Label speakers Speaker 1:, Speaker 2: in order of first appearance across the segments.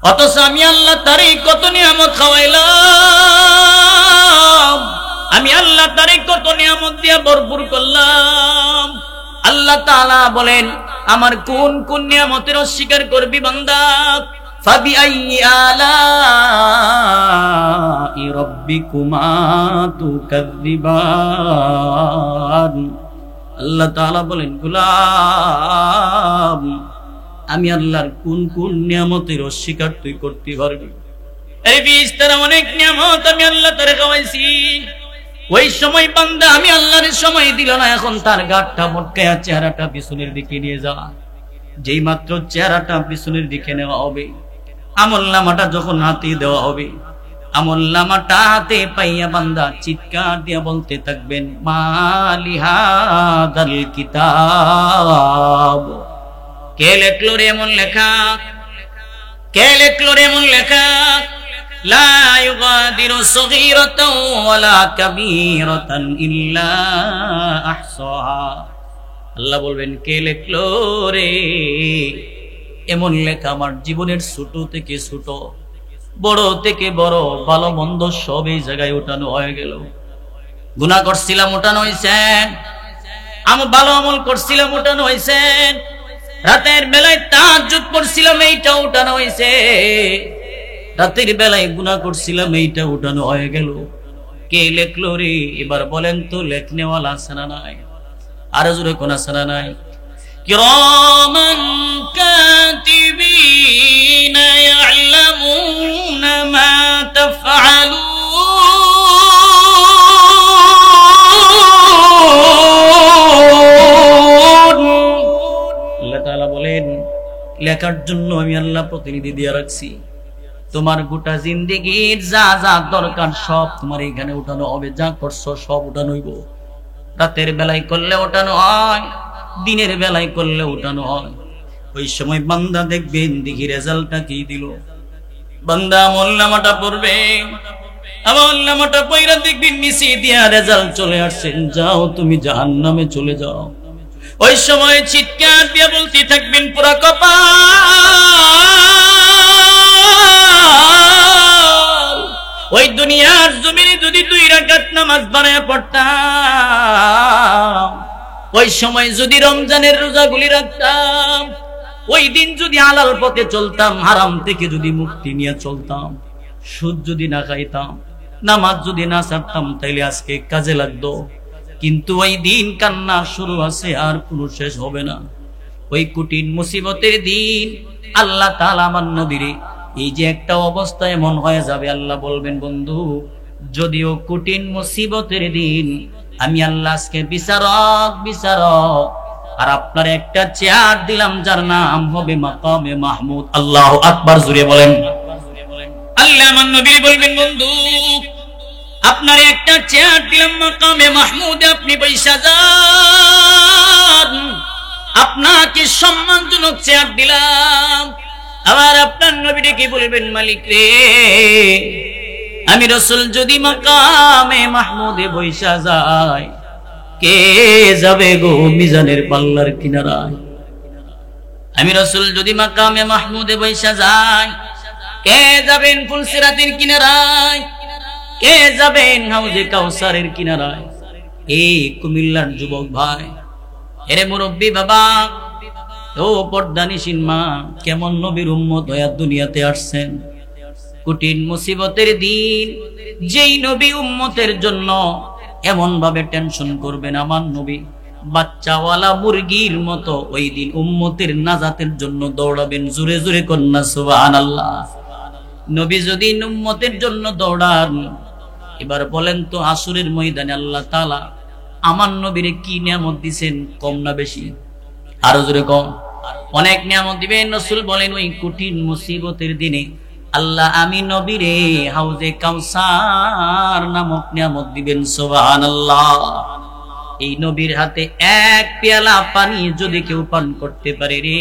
Speaker 1: অথচ আমি আল্লাহ তারই কত নিয়ামত খাওয়াইলাম, আমি আল্লাহ তারই কত নিয়ামত দিয়ে ভরপুর করলাম। আল্লাহ তাআলা বলেন, আমার কোন কোন নিয়ামতের অস্বীকার করবি বান্দা? ফাবিআইয়ি আলাই রাব্বিকুমা তুকাযযিবান। আল্লাহ তাআলা বলেন, গোলাম, আমি আল্লাহর কোন কোন নিয়ামতের অস্বীকার তুই করতে পারবি? এই বিস্তার অনেক নিয়ামত আমি আল্লাহ তারে খাওয়াইছি। ওই সময় বান্দা আমি আল্লাহর সময় দিল না, এখন তার গাঢ়টা মটকায়া চেহারাটা পিছনের দিকে নিয়ে যা। যেই মাত্র চেহারাটা পিছনের দিকে নেওয়া হবে, আমলনামাটা যখন হাতে দেওয়া হবে, আমলনামাটা হাতে পাইয়া বান্দা চিৎকার দিয়া বলতে থাকবেন, মালি হাদাল কিতাব। কে লেখলো রে এমন লেখা? কে লেখলো রে এমন লেখা? লা ইউগাদিরু সগীরাতাও ওয়ালা কাবীরাতান ইল্লা আহসাহা। আল্লাহ বলবেন, কে লেখলো রে এমন লেখা? আমার জীবনের ছোট থেকে ছোট, বড় থেকে বড়, ভালো মন্দ সব এই জায়গায় ওঠানো হয়ে গেল। গুনাহ করছিলাম ওঠানো হয়েছে, আমি ভালো আমল করছিলাম ওঠানো হয়েছে, রাতের বেলায় তাহাজ্জুদ পড়ছিলাম এইটা উঠানো হয়েছে, রাতের বেলায় গুনাহ করছিলাম এইটা উঠানো হয়ে গেল। কে লেখলো রে? এবার বলেন তো, লেখনেওয়ালা আছে না নাই? আর জোরে কোন আছে না নাই? কিরামান কাতিবিনা ইয়ালামুনা মা তাফআলুন। আল্লাহ তাআলা বলেন, লেখার জন্য আমি আল্লাহ প্রতিনিধি দিয়ে রাখছি। তোমার গোটা জিন্দেগীর যা যা দরকার সব তোমার এখানে উঠানো হবে, যা করছো সব উঠানো হইব। রাতের বেলায় করলে ওঠানো হয়, দিনের বেলায় করলে ওঠানো হয়। ওই সময় বান্দা দেখবেন, দেখি রেজাল্টটা কি দিল। বান্দা আমলনামাটা পড়বে, আমলনামাটা পড়া দেখবেন নিচে দিয়া রেজাল্ট চলে আসছে, যাও তুমি জাহান্নামে চলে যাও। ওই সময় চিৎকার দিয়ে বলতে থাকবেন, পুরা কপাল। ওই দুনিয়ার জমিনে যদি 2 রাকাত নামাজ বানায় পড়তাম, ওই সময় যদি রমজানের রোজাগুলি রাখতাম, ওই দিন যদি হালাল পথে চলতাম, হারাম থেকে যদি মুক্তি নিয়ে চলতাম, সুদ যদি না খাইতাম, নামাজ যদি না ছাড়তাম, তাইলে আজকে কাজে লাগতো। কিন্তু ওই দিন কান্না শুরু আছে, আর কোনো শেষ হবে না। ওই কঠিন মুসিবতের দিন আল্লাহ তাআলা আমার নবীরে, এই যে একটা অবস্থা এমন হয়ে যাবে, আল্লাহ বলবেন, বন্ধু, যদিও কঠিন মুসিবতের দিন, আমি আল্লাহ আজকে বিচারক, আর আপনার একটা চেয়ার দিলাম, যার নাম হবে মাকামে মাহমুদ। আল্লাহু আকবার, জোরে বলেন। আল্লাহ আমার নবী বলবেন, বন্ধু, আপনার একটা চেয়ার দিলাম মাকামে মাহমুদে, আপনি বৈশা যান। আপনাকে সম্মানজনক চেয়ার দিলাম। আবার আপনার নবী ডেকে বলবেন, মালিক রে, আমি রাসূল যদি মাকামে মাহমুদে বৈশা যাই, কে যাবে গো মিজানের পাল্লার কিনারায়? আমি রাসূল যদি মাকামে মাহমুদে বৈশা যাই, কে যাবেন ফুলসিরাতের কিনারায়? কে যাবেন হাউজে কাউসারের কিনারায়? এই কুমিল্লার যুবক ভাই, এরে মুরব্বী বাবা, ও পর্দানিসীন মা, কেমন নবীর উম্মত হয়ে দুনিয়াতে আসছেন। কঠিন মুসিবতের দিন যেই নবী উম্মতের জন্য এমন ভাবে টেনশন করবেন, আমার নবী বাচ্চাওয়ালা মুরগির মতো ওই দিন উম্মতের নাজাতের জন্য দৌড়াবেন। জোরে জোরে কন্যা সুবহানাল্লাহ। নবী যদি উম্মতের জন্য দৌড়ান, এবার বলেন তো, আসরের ময়দানে আল্লাহ তাআলা আমার নবীরে কি নিয়ামত দিবেন, কম না বেশি? আরো জোরে কম। অনেক নিয়ামত দিবেন। রাসূল বলেন, ওই কঠিন মুসিবতের দিনে আল্লাহ আমি নবীরে হাউজে কাউসার নামক নিয়ামত দিবেন। সুবহানাল্লাহ। এই নবীর হাতে এক পেয়ালা পানি যদি কেউ পান করতে পারে রে,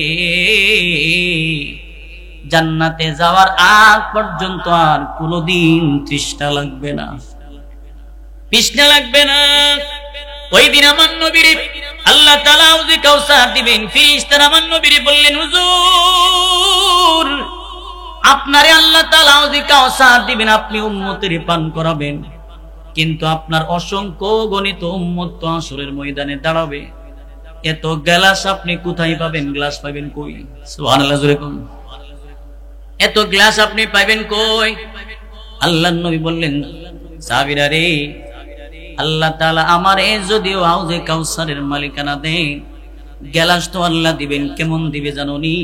Speaker 1: জান্নাতে যাওয়ার আগ পর্যন্ত আর কোনোদিন তৃষ্ণা লাগবে না, তৃষ্ণা লাগবে না। ওই দিন আমার নবীরে আল্লাহ তাআলা হাউজে কাউসার দিবেন। ফেরেশতারা আমার নবীরে বললেন, হুজুর, আপনারে আল্লাহ তাআলা হাউজে কাউসার দিবেন, আপনি উম্মতের পান করাবেন, কিন্তু আপনার অসংখ্য গণিত উম্মত তো আসরের ময়দানে দাঁড়াবে। এত গ্লাস আপনি কোথায় পাবেন? গ্লাস পাবেন কই? সুবহানাল্লাহ জোরে কোন। এত গ্লাস আপনি পাবেন কই? আল্লাহর নবী বললেন, সাহাবীরা রে, আল্লাহ তাআলা আমারে যদিও হাউজে কাউসারের মালিকানা দেন, গ্লাস তো আল্লাহ দিবেন কেমন দিবে জানোনি?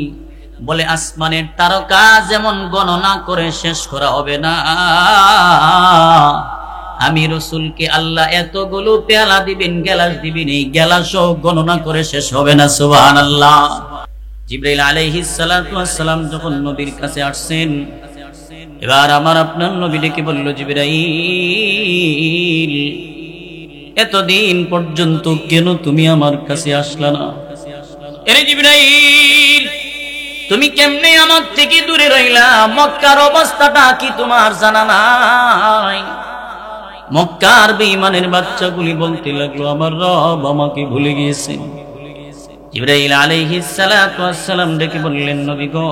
Speaker 1: বলে আসমানের তারকা যেমন গণনা করে শেষ করা হবে না, আমি রাসূলকে আল্লাহ এতগুলো পেয়ালা দিবেন, গ্লাস দিবেন, এই গ্লাসও গণনা করে শেষ হবে না। সুবহানাল্লাহ। জিবরাইল আলাইহিস সালাতু ওয়াস সালাম যখন নবীর কাছে আসছেন, এবার আমার আপনার নবী ডেকে বলল, জিবরাইল, এতদিন পর্যন্ত কেন তুমি আমার কাছে আসলা না? এরে জিবরাইল, তুমি কেমনে আমার থেকে দূরে রইলা? মক্কার অবস্থাটা কি তোমার জানা নাই? মক্কার বেঈমানের বাচ্চাগুলি বলতে লাগলো, আমার রব আমাকে ভুলে গিয়েছে। জিবরাইল আলাইহিস সালাতু ওয়াস সালাম ডেকে বললেন, নবী গো,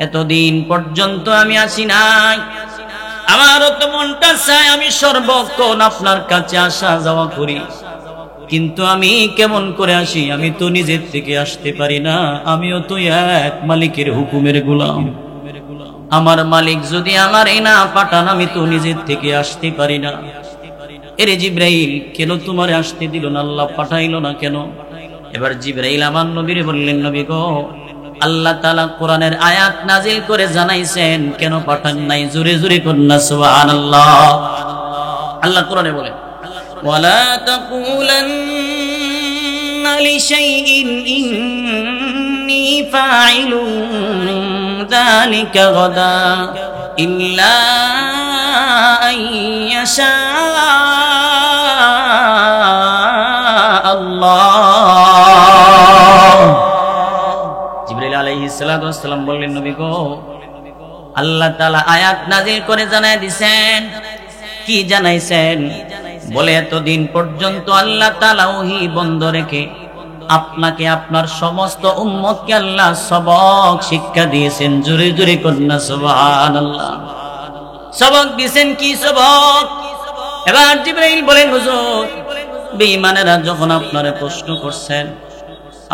Speaker 1: এতদিন পর্যন্ত আমি আসি নাই, আমারও তো মনটা চায় আমি সর্বক্ষণ আপনার কাছে আসা যাওয়া করি, কিন্তু আমি কেমন করে আসি? আমি তো নিজের থেকে আসতে পারি না, আমিও তো এক মালিকের হুকুমের গোলাম। আমার মালিক যদি আমার না পাঠান, আমি তো নিজের থেকে আসতে পারি না। এরে জিবরাইল, কেন তোমার আসতে দিল না? আল্লাহ পাঠাইলো না কেন? এবার জিবরাইল আমার নবীরে বললেন, নবী গো, আল্লাহ তাআলা কোরআনের আয়াত নাজিল করে জানাইছেন, কেন পাঠান নাই? জোরে জোরে কন্যা সুবহানাল্লাহ। আল্লাহ কোরআনে বলেন, ওয়ালা তাকুলান্না লিশাইইন ইন্নী ফাইলুন যালিকা গাদা ইল্লা আইয়াশা আল্লাহ। জিবরাইল আলাইহিস সালাতু ওয়াস সালাম বললেন, নবী গো, আল্লাহ তাআলা আয়াত নাজিল করে জানাই দিবেন। কি জানাইছেন? বলে, এতদিন পর্যন্ত আল্লাহ তাআলা ওহী বন্ধ রেখে আপনাকে আপনার সমস্ত উম্মতকে আল্লাহ সবক শিক্ষা দিয়েছেন। জোরে জোরে কন্যা সুবহানাল্লাহ। সবক দিয়েছেন, কি সবক? এবার জিবরাইল বলেন, হুজুর, বেঈমানেরা যখন আপনারে প্রশ্ন করছেন,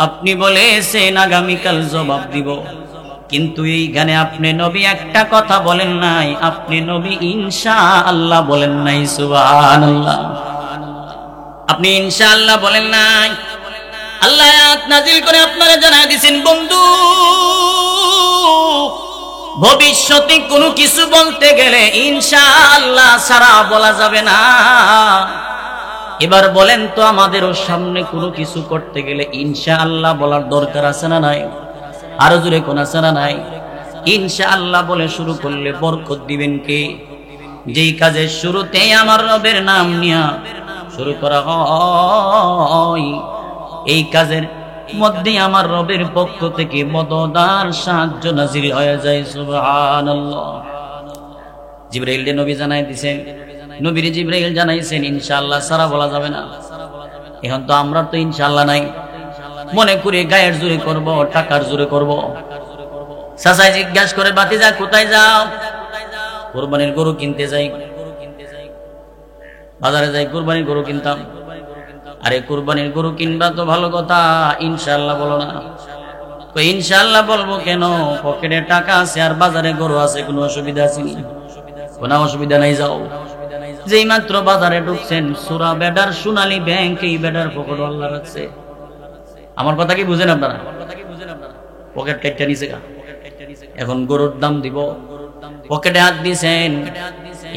Speaker 1: আপনি বলেছেন আগামীকাল জবাব দিব, কিন্তু এইখানে আপনি নবী একটা কথা বলেন নাই, আপনি নবী ইনশাআল্লাহ বলেন নাই। সুবহানাল্লাহ। আপনি ইনশাআল্লাহ বলেন নাই। আল্লাহ আয়াত নাজিল করে আপনারা জানাই দিয়েছেন, বন্ধু, ভবিষ্যতে কোনো কিছু বলতে গেলে ইনশাআল্লাহ ছাড়া বলা যাবে না। এবার বলেন তো, আমাদেরও সামনে কোনো কিছু করতে গেলে ইনশাআল্লাহ বলার দরকার আছে না নাই? আরো জোরে কোন আছে না নাই? ইনশাআল্লাহ বলে শুরু করলে বরকত দিবেন কে? যেই কাজের শুরুতে আমার রবের নাম নিয়া শুরু করা হয়, এই কাজের মধ্যে আমার রবের পক্ষ থেকে মদদার সাহায্য নাজিল হয়ে যায়। সুবহানাল্লাহ। জিবরাইল নবী জানাই দিয়েছেন, নবীর জিবরাইল জানাইছেন, ইনশাআল্লাহ সারা বলা যাবে না। এখন তো আমরা তো ইনশাআল্লাহ নাই, মনে করে গায়ের জোরে করব, টাকার জোরে করব। চাচাই জিজ্ঞাসা করে, বাতিজা কোথায় যাও? কুরবানির গরু কিনতে যাই। বাজারে যাই, কুরবানির গরু কিনতাম। আরে কুরবানির গরু কিনবা তো ভালো কথা, ইনশাআল্লাহ বলো না। ইনশাআল্লাহ বলবো কেন? পকেটে টাকা আছে আর বাজারে গরু আছে, কোনো অসুবিধা আছে? কোনো অসুবিধা নাই, যাও। যেই মাত্র বাজারে ঢুকছেন, সূরা বেডার সোনালী ব্যাংক, এই বেডার পকেট আল্লাহ রাখছে। আমার কথা কি বুঝেন আপনারা? পকেট কেটে নিছে গা। এখন গরুর দাম দিব, পকেটে হাত দিয়েছেন।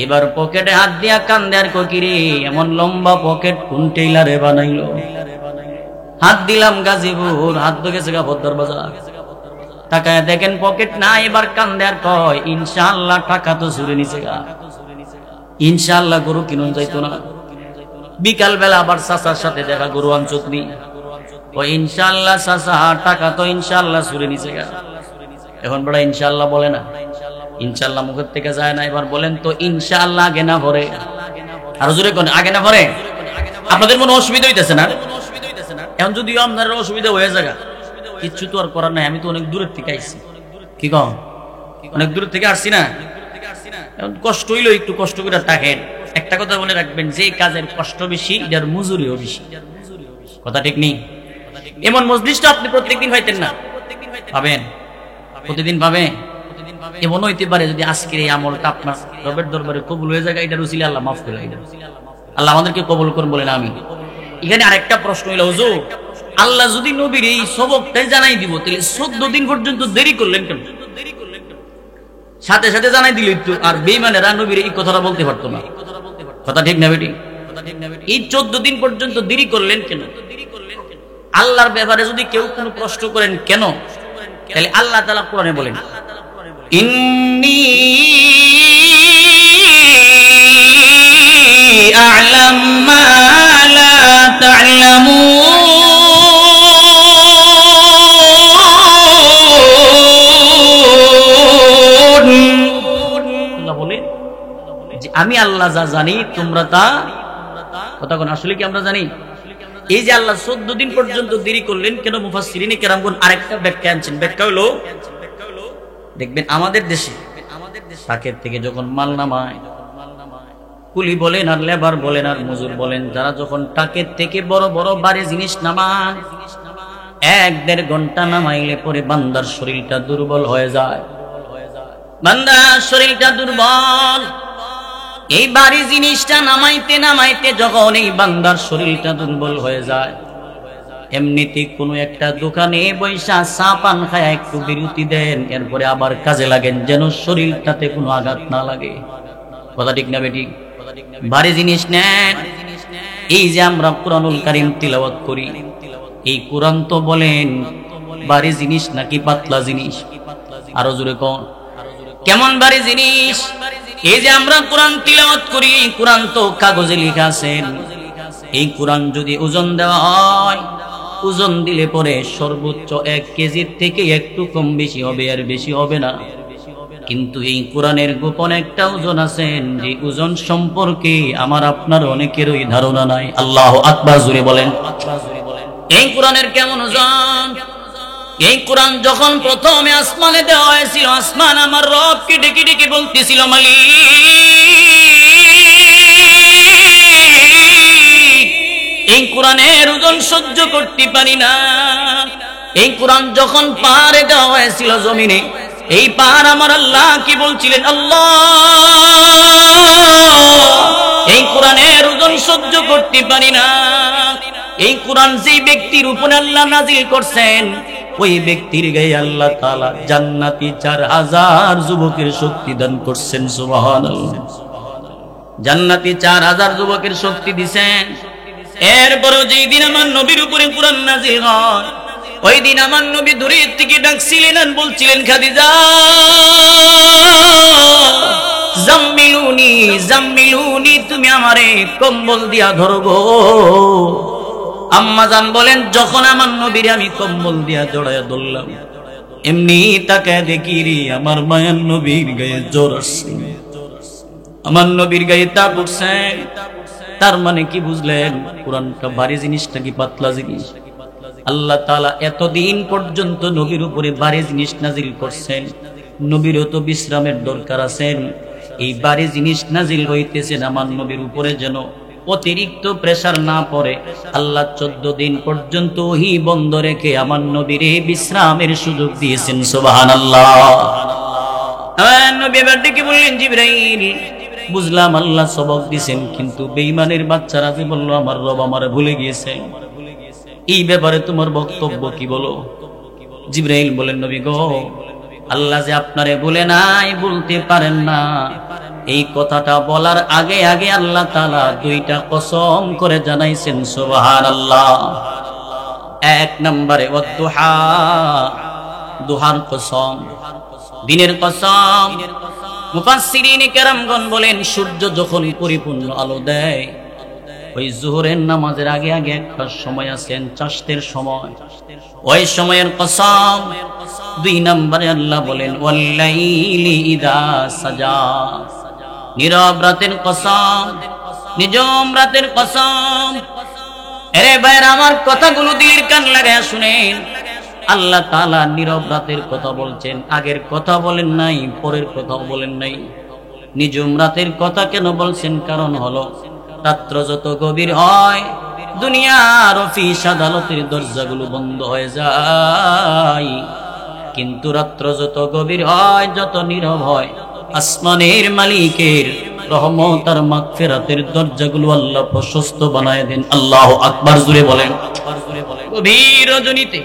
Speaker 1: এবার পকেটে হাত দিয়া কান্দে আর ককিরে, এমন লম্বা পকেট কোন টেইলারে বানাইলো? হাত দিলাম গাজীপুর, হাত তো গেছে গা ভদ্র বাজার। টাকায় দেখেন পকেট না, এবার কান্দে আর কয়, ইনশাআল্লাহ টাকা তো চুরে নিছে গা, ইনশাআল্লাহ গরু কিনুন যাইতো না। বিকাল বেলা আবার চাচার সাথে দেখা, গরু আনচুতনি। ও ইনশাআল্লাহ চাচা, টাকা তো ইনশাআল্লাহ চুরে নিছে গা। এখন বড় ইনশাআল্লাহ বলে না, ইনশাআল্লাহ মুখের থেকে যায় না। এবার বলেন তো, ইনশাআল্লাহ আগে না ভরে? আর জোরে কোন আগে না ভরে? আপনাদের মনে অসুবিধা হইতেছে না? এখন যদিও আপনার অসুবিধা হয়ে যায়, কিচ্ছু তো আর করার নাই, আমি তো অনেক দূরের থেকে আইছি। কি কম, অনেক দূর থেকে আসছি না, কষ্ট হইলো, একটু কষ্ট করে থাকেন। একটা কথা বলে রাখবেন, যে কাজের কষ্ট বেশি এটার মজুরিও বেশি। কথা ঠিক নেই? এমন মজলিসটা আপনি প্রত্যেকদিন পাইতেন না, পাবেন, প্রতিদিন পাবেন। এমন হইতে পারে যদি আজকের এই আমলটা আপনার রবের দরবারে কবুল হয়ে যায়, এটার উসিলে আল্লাহ মাফ করে দেন। আল্লাহ আমাদেরকে কবুল করুন বলেন আমি। এখানে আরেকটা প্রশ্ন হইল, হুজুর আল্লাহ যদি নবীর এই সবকটাই জানাই দিব, তাহলে 14 দিন পর্যন্ত দেরি করলেন কেন? সাথে সাথে জানাই দিল একটু, আর বেঈমানেরা নবীর এই কথাটা বলতে পারতো না। কথা ঠিক না বেটি? এই 14 দিন পর্যন্ত দেরি করলেন কেন? আল্লাহর ব্যাপারে যদি কেউ কোনো প্রশ্ন করেন কেন, তাহলে আল্লাহ তাআলা কোরআনে বলেন, ইন্নী আ'লাম মা লা তা'লামুন। আল্লাহ বলে যে আমি আল্লাহ যা জানি তোমরা তা কথা কোন। আসলে কি আমরা জানি? এই যে আল্লাহ 14 দিন পর্যন্ত দেরি করলেন কেন, মুফাসসিরিনে কেরামগণ আরেকটা ব্যাখ্যা আনছেন। ব্যাখ্যা হলো, দেখবেন আমাদের দেশে পাকের থেকে যখন মাল নামায়, কুলি বলেন আর লেবার বলেন আর মজুর বলেন, যারা যখন টাকের থেকে বড় বড় ভারী জিনিস নামান, 1-1.5 ঘন্টা নামাইলে পরে বান্দার শরীরটা দুর্বল হয়ে যায়। বান্দার শরীরটা দুর্বল। এই ভারী জিনিসটা নামাইতে নামাইতে যখন এই বান্দার শরীরটা দুর্বল হয়ে যায়, এমনিতে কোনো একটা দোকানে বৈশা চা পান খায় একটু বিরতি দেন, এরপরে আবার কাজে লাগেন যেন শরীরটাতে কোনো আঘাত না লাগে। কথা ঠিক না বেটি? ভারী জিনিস নেন। এই যে আমরা কুরআনুল কারীম তিলাওয়াত করি, এই কুরআন তো বলেন ভারী জিনিস নাকি পাতলা জিনিস? আরো জোরে কোন, কেমন ভারী জিনিস? এই যে আমরা কোরআন তিলাওয়াত করি, কোরআন তো কাগজে লেখা আছে। এই কোরআন যদি ওজন দেওয়া হয়, ওজন দিলে পরে সর্বোচ্চ 1 কেজির থেকে একটু কম বেশি হবে, আর বেশি হবে না। কিন্তু এই কোরআনের গোপন একটা ওজন আছে, যে ওজন সম্পর্কে আমার আপনার অনেকেরই ধারণা নাই। আল্লাহু আকবার, জোরে বলেন। এই কোরআনের কেমন ওজন? এই কোরআন যখন প্রথমে আসমানে দেওয়া হয়েছিল, আসমান আমার রবকে ডেকে ডেকে বলতেছিল, মালিক এই কোরআনের ওজন সহ্য করতে পারি না। এই কোরআন যখন পাহাড়ে দেওয়া হয়েছিল জমিনে, এই পাহাড় আমার আল্লাহ কি বলছিলেন, আল্লাহ এই কোরআনের ওজন সহ্য করতে পারি না। এই কোরআন যেই ব্যক্তির উপরে আল্লাহ নাজিল করছেন, ওই ব্যক্তির গায়ে আল্লাহ তাআলা জান্নাতি 4000 যুবকের শক্তি দান করছেন। সুবহানাল্লাহ। জান্নাতি 4000 যুবকের শক্তি দিবেন। এরপরও যেই দিন আমার নবীর উপরে কোরআন নাজিল হয়, ওই দিন আমার নবী দূরের থেকে ডাকছিলেন আর বলছিলেন, খাদিজা জাম্মিলুনি জাম্মিলুনি, তুমি আমারে কম্বল দিয়া ধরো গো। আম্মা জান বলেন, যখন আমার নবীর আমি কম্বল দিয়া জড়ায়া ধরলাম, এমনি তাকায় দেখি রে আমার মায়ের নবীর গায়ে জ্বর আসছে, আমার নবীর গায়ে তাপ উঠছে। তার মানে কি বুঝলেন? কোরআনটা ভারী জিনিস নাকি পাতলা জিনিস? আল্লাহ তাআলা এতদিন পর্যন্ত নবীর উপরে ভারী জিনিস নাজিল করছেন, নবীরও তো বিশ্রামের দরকার আছে। এই ভারী জিনিস নাজিল হইতেছেন আমার নবীর উপরে যেন অতিরিক্ত প্রেসার না পড়ে। আল্লাহ 14 দিন পর্যন্ত ওহী বন্ধ রেখে আমার নবীর বিশ্রামের সুযোগ দিয়েছেন। সুবহানাল্লাহ। আমার নবী এবার ডেকে বললেন, জিবরাইল বুঝলাম আল্লাহ সবক দিয়েছেন, কিন্তু বেঈমানের বাচ্চারা যে বললো আমার রব আমারে ভুলে গিয়েছে, এই ব্যাপারে তোমার বক্তব্য কি বলো? জিবরাইল বলেন, নবী গো, আল্লাহ যে আপনারে বলে নাই, বলতে পারেন না, এই কথাটা বলার আগে আগে আল্লাহ তাআলা 2টা কসম করে জানাইছেন। সুবহানাল্লাহ। 1 নম্বরে ওয়াদুহা, দুহার কসম, দিনের কসম। মুফাসসিরিনে কেরামগণ বলেন, সূর্য যখন পরিপূর্ণ আলো দেয়, ওই যোহরের নামাজের আগে আগে একটা সময় আছে, চাষতের সময়, ওই সময়ের কসম। 2 নম্বরে আল্লাহ বলেন, ওয়াল্লাইলি ইযা সাজা, নীরব রাতের কসম, নিজম রাতের কসম। আরে ভাইরা আমার, কথাগুলো দিলের কান লাগায় শুনেন। আল্লাহ তাআলা নীরব রাতের কথা বলছেন, আগের কথা বলেন নাই, পরের কথাও বলেন নাই। নিজুম রাতের কথা কেন বলছেন? কারণ হলো রাত্র যত গভীর হয় দুনিয়ার অফিস আদালতের দরজাগুলো বন্ধ হয়ে যায়, কিন্তু রাত্র যত গভীর হয়, যত নীরব হয়, আসমানের মালিকের রহমত আর মাগফিরাতের দরজাগুলো আল্লাহ প্রশস্ত বানায় দেন। আল্লাহু আকবার জুড়ে বলেন। গভীর রজনীতে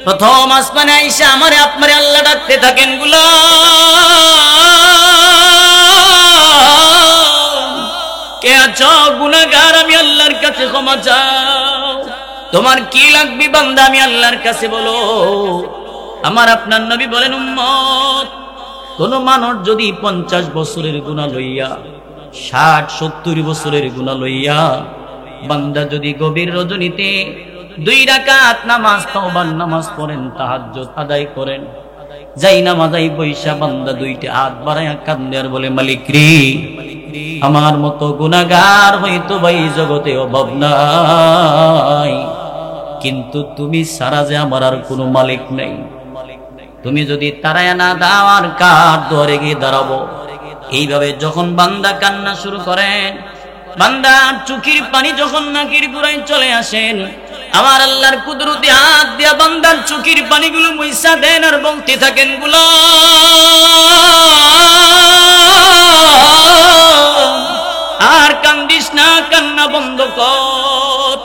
Speaker 1: প্রথম আসমানে আইসা আমারে আপনারে আল্লাহ ডাকতে থাকেন, গোলাম কে আছো? গুনাহগার, আমি আল্লাহর কাছে ক্ষমা চাও। তোমার কি লাগবে বান্দা? আমি আল্লাহর কাছে বলো। আমার আপনার নবী বলেন, উম্মত, কোন মানুষ যদি 50 বছরের গুনাহ লইয়া, 60-70 বছরের গুনাহ লইয়া, বান্দা যদি গভীর রজনীতে 2 রাকাত নামাজ, তওবার নামাজ পড়েন, তাহাজ্জুদ আদায় করেন, যাই নামাজাই বৈশা বান্দা 2টা হাত বাড়ায়া কান্দে আর বলে, মালিক রে, আমার মতো গুনাহগার হয়তো ভাই জগতে অভাব নাই, কিন্তু তুমি ছাড়া যে আমার আর কোনো মালিক নাই। তুমি যদি তারায় না দাও, আর কার দুয়ারে গিয়ে দাঁড়াবো? এইভাবে যখন বান্দা কান্না শুরু করেন, বান্দার চোখের পানি যখন নাকের গোড়ায় চলে আসেন, আমার আল্লাহর কুদরতি হাত দিয়া বান্দার চোখের পানিগুলো মুইসা দেন আর বলতে থাকেন, গোলাম আর কান্দিস না, কান্না বন্ধ কর,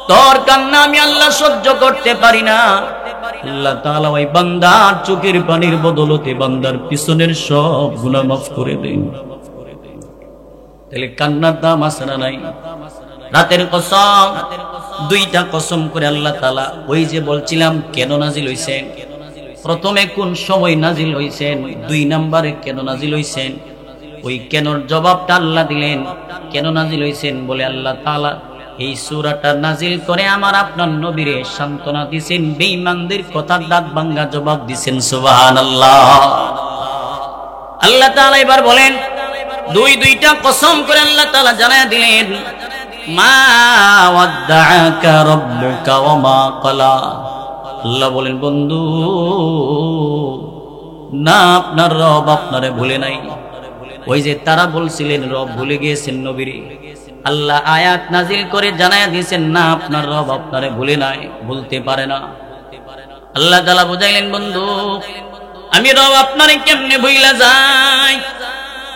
Speaker 1: তোর কান্না আমি আল্লাহ সহ্য করতে পারি না। আল্লাহ তাআলা ওই বান্দার চোখের পানির বদলতে বান্দার পিছনের সব গুনাহ মাফ করে দেন। তাহলে কান্নার দাম আছে না নাই? রাতের কসম, 2টা কসম করে আল্লাহ তাআলা, ওই যে বলছিলাম কেন নাজিল হইছেন, প্রথমে কোন সময় নাজিল হইছেন, 2 নম্বরে কেন নাজিল হইছেন, ওই কেনর জবাবটা আল্লাহ দিলেন। কেন নাজিল হইছেন বলে আল্লাহ তাআলা এই সূরাটা নাজিল করে আমার আপনার নবীরে সান্ত্বনা দিয়েছেন, বেঈমানদের কথার দাঁত ভাঙা জবাব দিয়েছেন। সুবহানাল্লাহ। আল্লাহ তাআলা এবার বলেন, 2টা কসম করে আল্লাহ তাআলা জানায়া দিলেন, মা ওয়াদ্দাআকা রাব্বুকা ওয়া মা ক্বালা। আল্লাহ বলেন, বন্ধু না, আপনার রব আপনারে ভুলে নাই। ওই যে তারা বলছিলেন রব ভুলে গিয়েছেন নবীরে, আল্লাহ আয়াত নাজিল করে জানায়া দিয়েছেন, না, আপনার রব আপনারে ভুলে নাই, ভুলতে পারে না। আল্লাহ তাআলা বুঝাইলেন, বন্ধু আমি রব আপনারে কেমনে ভুইলা যাই?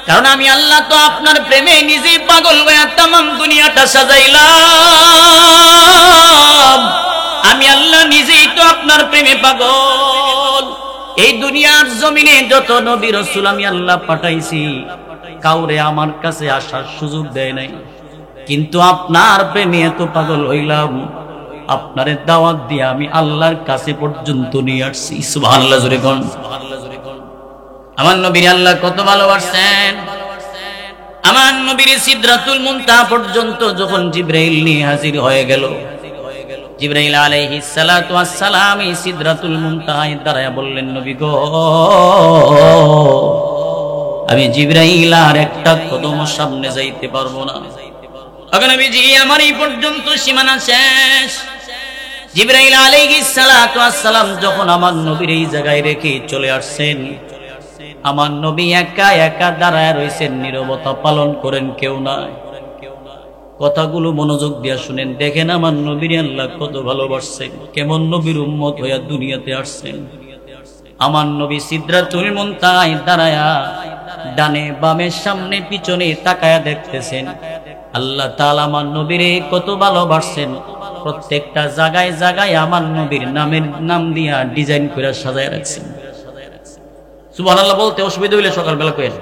Speaker 1: কারণ আমি আল্লাহ তো আপনার প্রেমে নিজেই পাগল হয়ে তামাম দুনিয়াটা সাজাইলাম। আমি আল্লাহ নিজেই তো আপনার প্রেমে পাগল। এই দুনিয়ার জমিনে যত নবী রাসূল আমি আল্লাহ পাঠাইছি, কাউরে আমার কাছে আসার সুযোগ দেয় নাই, কিন্তু আপনার প্রেমে এত পাগল হইলাম, আপনারে দাওয়াত দিয়ে আমি আল্লাহর কাছে পর্যন্ত নিয়ে আসছি। সুবহানাল্লাহ জোরে কোন। আমার নবীর আল্লাহ কত ভালোবাসেন। আমার নবীর সিদরাতুল মুনতাহা পর্যন্ত যখন জিবরাইল নিয়ে হাজির হয়ে গেল, জিবরাইল আলাইহিস সালাতু ওয়াস সালাম এই সিদরাতুল মুনতাহায় দাঁড়ায়া বললেন, নবী গো, আমি জিবরাইল আর একটা কদম সামনে যাইতে পারবো না। আগে নবীজি, আমার এই পর্যন্ত সীমানা শেষ। জিবরাইল আলাইহিস সালাতু ওয়াস সালাম যখন আমার নবীর এই জায়গায় রেখে চলে আসছেন, আমার নবী একা একা দাঁড়ায় রয়েছেন, নীরবতা পালন করেন, কেউ নাই। কথাগুলো মনোযোগ দিয়া শুনেন, দেখেন আমার নবীর আল্লাহ কত ভালোবাসছেন, কেমন নবীর উম্মত হইয়া দুনিয়াতে আসছেন। আমার নবী সিদরাতুল মুনতাহায় দাঁড়ায়া ডানে বামে সামনে পিছনে তাকায়া দেখতেছেন, আল্লাহ তাআলা আমার নবীরে কত ভালোবাসছেন। প্রত্যেকটা জায়গায় জায়গায় আমার নবীর নাম দিয়া ডিজাইন করে সাজায় রাখছেন। সুবহানাল্লাহ বলতে অসুবিধা হইলে সকালবেলা কইেন,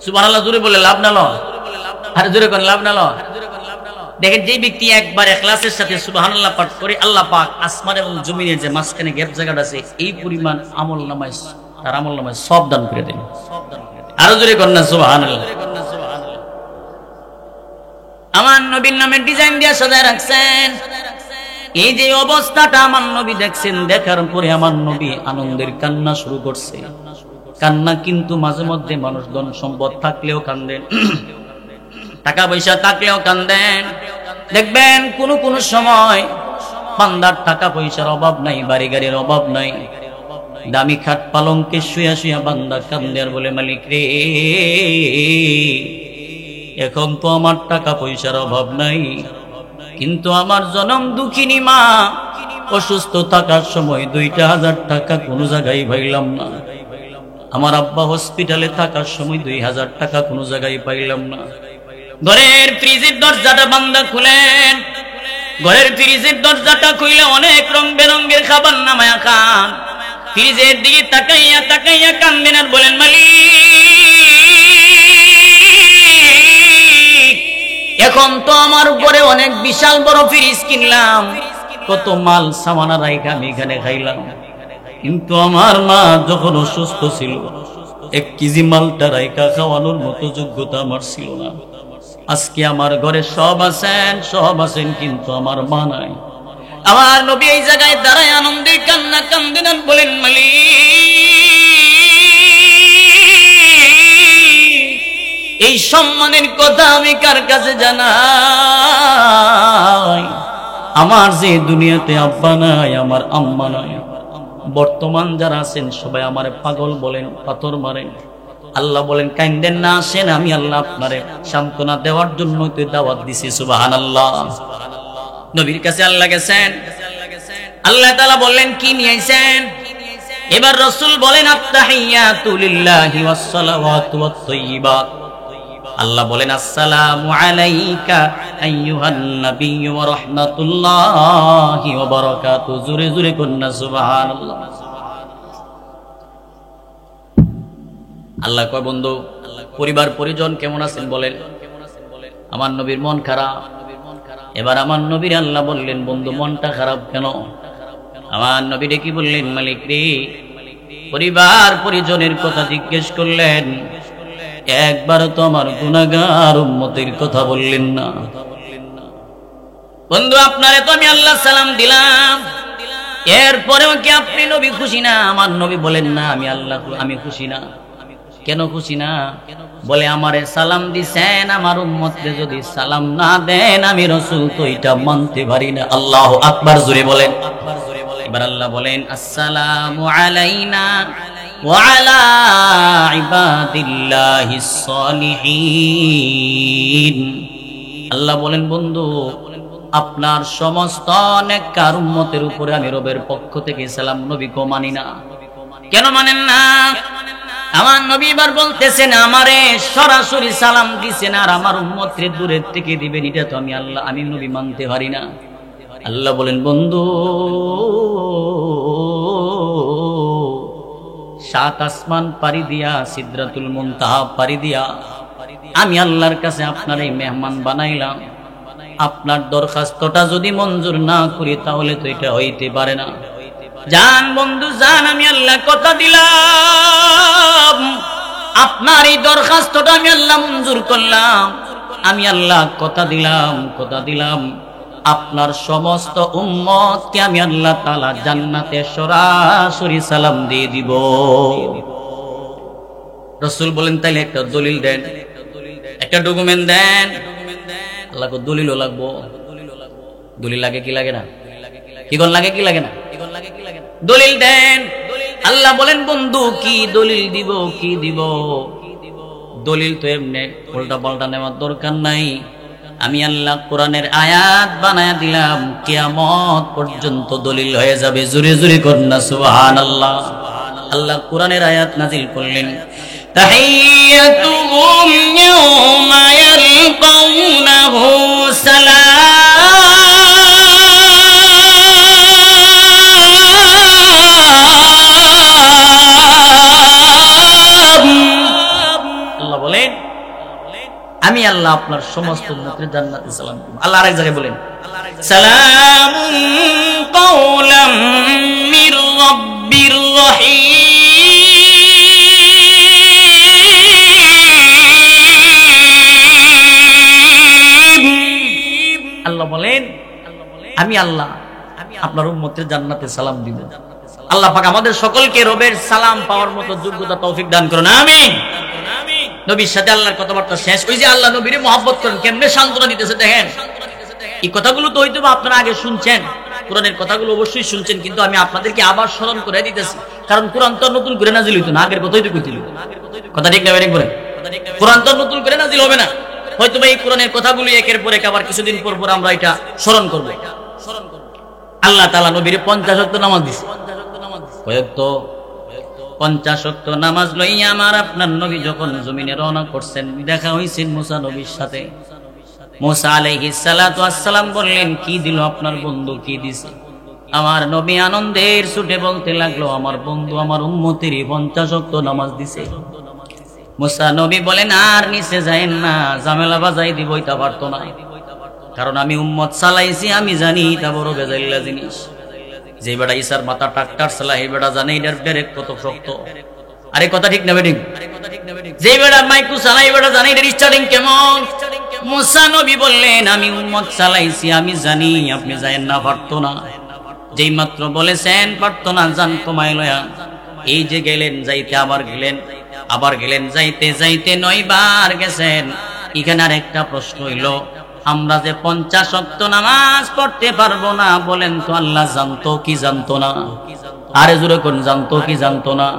Speaker 1: সুবহানাল্লাহ জোরে বলে লাভ না, আর জোরে কোন লাভ না। দেখেন, যে ব্যক্তি একবার ইখলাসের সাথে সুবহানাল্লাহ পাঠ করে, আল্লাহ পাক আসমান এবং জমিনের যে মাঝখানে গ্যাপ জায়গাটা আছে, এই পরিমাণ আমল নামায়, তার আমল নামায় সব দান করে দেন। আরো জোরে কোন না সুবহানাল্লাহ। আমার নবীর নামে ডিজাইন দিয়া সাজায় রাখছেন। এই যে অবস্থাটা আমার নবী দেখছেন, দেখার পরে আমার নবী আনন্দের কান্না শুরু করছে। কান্না কিন্তু মাঝে মধ্যে মানুষ ধন সম্পদ থাকলেও কান্দেন, টাকা পয়সা থাকলেও কান্দেন। দেখবেন কোন কোন সময় বান্দার টাকা পয়সার অভাব নাই, বাড়ি গাড়ির অভাব নাই, দামি খাট পালঙ্কে শুয়া শুয়া বান্দা কান্দে আর বলে মালিক রে, এখন তো আমার টাকা পয়সার অভাব নাই, কিন্তু আমার জনম দুঃখিনী মা অসুস্থ থাকার সময় 2,000 টাকা কোনো জায়গায় পাইলাম না, আমার আব্বা হসপিটালে থাকার সময় 2,000 টাকা কোনো জায়গায় পাইলাম না। ঘরের ফ্রিজের দরজাটা বান্দা খুলেন, ঘরের ফ্রিজের দরজাটা খুলে অনেক রং বেরঙের খাবার নামায়া খান, ফ্রিজের দিকে তাকাইয়া তাকাইয়া কান্দেন আর বলেন মালিক, এখন তো আমার উপরে অনেক বিশাল বড় ফ্রিজ কিনলাম, কত মাল সামানা রাইখা আমি এখানে খাইলাম, কিন্তু আমার মা যখন অসুস্থ ছিল 1 কেজি মালটা রাইখা খাওয়ানোর মতো যোগ্যতা আমার ছিল না। আজকে আমার ঘরে সব আছেন, কিন্তু আমার মা নাই। আমার নবী এই জায়গায় দাঁড়ায় আনন্দে কান্না কান্দেন আর বলেন মালিক, এই সম্মানের কথা আমি কার কাছে জানাই? আমার যে দুনিয়াতে আব্বা নাই, আমার আম্মা নাই, বর্তমান যারা আছেন সবাই আমারে পাগল বলেন, পাথর মারেন। আল্লাহ বলেন কাইন্দেন না, আসেন, আমি আল্লাহ আপনারে সান্ত্বনা দেওয়ার জন্য তো দাওয়াত দিছি। সুবহানাল্লাহ। নবীর কাছে আল্লাহ গেছেন, আল্লাহ তাআলা বললেন কি নিয়ে আইছেন? এবার রাসূল বলেন আত্তাহিয়াতু লিল্লাহি ওয়াস সালাওয়াতু ওয়াত তাইয়্যিবাত। আল্লাহ বলেন আসসালামু আলাইকা আইয়ুহান নাবিয়্যু ওয়া রাহমাতুল্লাহি ওয়া বারাকাতুহু। জোরে জোরে কন্না সুবহানাল্লাহ। আল্লাহ কয় বন্ধু পরিবার পরিজন কেমন আছেন বলেন। আমার নবীর মন খারাপ। এবার আমার নবীর আল্লাহ বললেন বন্ধু মনটা খারাপ কেন? আমার নবী ডেকে বললেন মালিক রে, পরিবার পরিজনের কথা জিজ্ঞেস করলেন, একবার তো আমার গুনাহগার উম্মতের কথা বললেন না। বন্ধু আপনারে তো আমি আল্লাহ সালাম দিলাম, এরপরেও কি আপনি নবী খুশি না? আমার নবী বলেন না আমি আল্লাহ আমি খুশি না। কেন খুশি না? বলে আমারে সালাম দিছেন, আমার উম্মতকে যদি সালাম না দেন আমি রাসূল তো এটা মানতে পারি না। আল্লাহু আকবার, জোরে বলেন। এবার আল্লাহ বলেন আসসালামু আলাইনা ওয়া আলা ইবাদিল্লাহিস সালিহিন। আল্লাহ বলেন বন্ধু আপনার সমস্ত নেককার উম্মতের উপরে আমি রবের পক্ষ থেকে সালাম নবী কো মানি না। কেন মানেন না? আমার নবী এবার বলতেছেন আমারে সরাসরি সালাম দিছেন আর আমার উম্মতরে দূরের থেকে দিবেন, এটা তো আমি আল্লাহ আমি নবী মানতে পারি না। আল্লাহ বলেন বন্ধু 7 আসমান পাড়ি দিয়া সিদরাতুল মুনতাহা পাড়ি দিয়া আমি আল্লাহর কাছে আপনার এই মেহমান বানাইলাম, আপনার দরখাস্তটা যদি মঞ্জুর না করি তাহলে তো এটা হইতে পারে না। জান বন্ধু জান, আমি আল্লাহ কথা দিলাম আপনার এই দরখাস্তটা আমি আল্লাহ মঞ্জুর করলাম। আমি আল্লাহ কথা দিলাম আপনার সমস্ত উম্মতকে আমি আল্লাহ তাআলা জান্নাতে সরাসরি সালাম দিয়ে দিব। রাসূল বলেন তাইলে একটা দলিল দেন, একটা ডকুমেন্ট দেন। আল্লাহ কো দলিলও লাগবো। দলিল লাগে কি লাগে না? কি কোন লাগে কি লাগে না? দলিল দেন। আল্লাহ বলেন বন্ধু কি দলিল দিব? কি দিব? দলিল তো এমনি উল্টা পাল্টা নেওয়ার দরকার নাই। আমি আল্লাহ কোরআনের আয়াত বানায়া দিলাম, কিয়ামত পর্যন্ত দলিল হয়ে যাবে। জোরে জোরে কন্না সুবহানাল্লাহ। আল্লাহ কোরআনের আয়াত নাজিল করলেন, তাহিয়াতুহুম ইয়াওমা ইয়ালকাউনাহু সালাম। আল্লাহ বলেন আমি আল্লাহ আপনার সমস্ত উম্মতের জান্নাতে সালাম দেব। আল্লাহ আরেক জায়গায় বলেন সালামুন কাওলাম মির রাব্বির রহিম। আল্লাহ বলেন আমি আল্লাহ আপনার উম্মতের জান্নাতে সালাম দিব। আল্লাহ পাক আমাদের সকলকে রবের সালাম পাওয়ার মতো যোগ্যতা তৌফিক দান করুন, আমিন। নবীর সাথে আল্লাহর কথাবার্তা শেষ। ওই যে আল্লাহ নবীরে মহব্বত করেন, কেমনে সান্ত্বনা দিতেছে দেখেন। এই কথাগুলো তো হয়তো আপনারা আগে শুনছেন, কোরআনের কথাগুলো অবশ্যই শুনছেন, কিন্তু আমি আপনাদেরকে আবার স্মরণ করে দিতেছি, কারণ কোরআন তো নতুন করে নাজিল হইতো না, আগের কথাই তো কইছিল। কথা ঠিক না বেরিক বলেন? কোরআন তো নতুন করে নাজিল হবে না, হয়তো এই কোরআনের কথাগুলো একের পর এক আবার কিছুদিন পর পর আমরা এটা স্মরণ করব। আল্লাহ তাআলা নবীর 50 ওয়াক্ত নামাজ দিয়েছে। কয়েকতো 50 ওয়াক্ত নামাজ লইয়া আমার আপনার নবী যখন জমিনে রওনা করছেন, দেখা হইছেন মুসা নবীর সাথে। মুসা আলাইহিস সালাতু ওয়াস সালাম বললেন, কি দিল আপনার বন্ধু, কি দিছে? আমার নবী আনন্দের ছুটে বলতে লাগলো, আমার বন্ধু আমার উম্মতের 50 ওয়াক্ত নামাজ দিছে। মুসা নবী বলেন, আর নিচে যায়েন না, ঝামেলা বাজাই দিব, এটা পারতো না, কারণ আমি উম্মত চালাইছি, আমি জানি এটা বড় বেজাইল্লা জিনিস। যে বেটা ঈসার মাথা ট্রাক্টর চালায়, এই বেটা জানে এটার ব্রেক কত শক্ত। আরে কথা ঠিক না বেঠিক? যে বেটা মাইক্রো চালায়, এই বেটা জানে এটার স্টার্টিং কেমন। মুসা নবী বললেন, আমি উম্মত চালাইছি, আমি জানি, আপনি যায়েন না, পারতো না। যেই মাত্র বলেছেন পারতো না, জান তোমায় লয়া, এই যে গেলেন যাইতে আবার গেলেন, আবার গেলেন, যাইতে যাইতে 9 বার গেছেন। এখানে আর একটা প্রশ্ন হইল, আমরা যে 50 ওয়াক্ত নামাজ পড়তে পারবো না, বলেন তো আল্লাহ জানতো কি জানতো না? আরে জোরে কোন, জানতো কি জানতো না?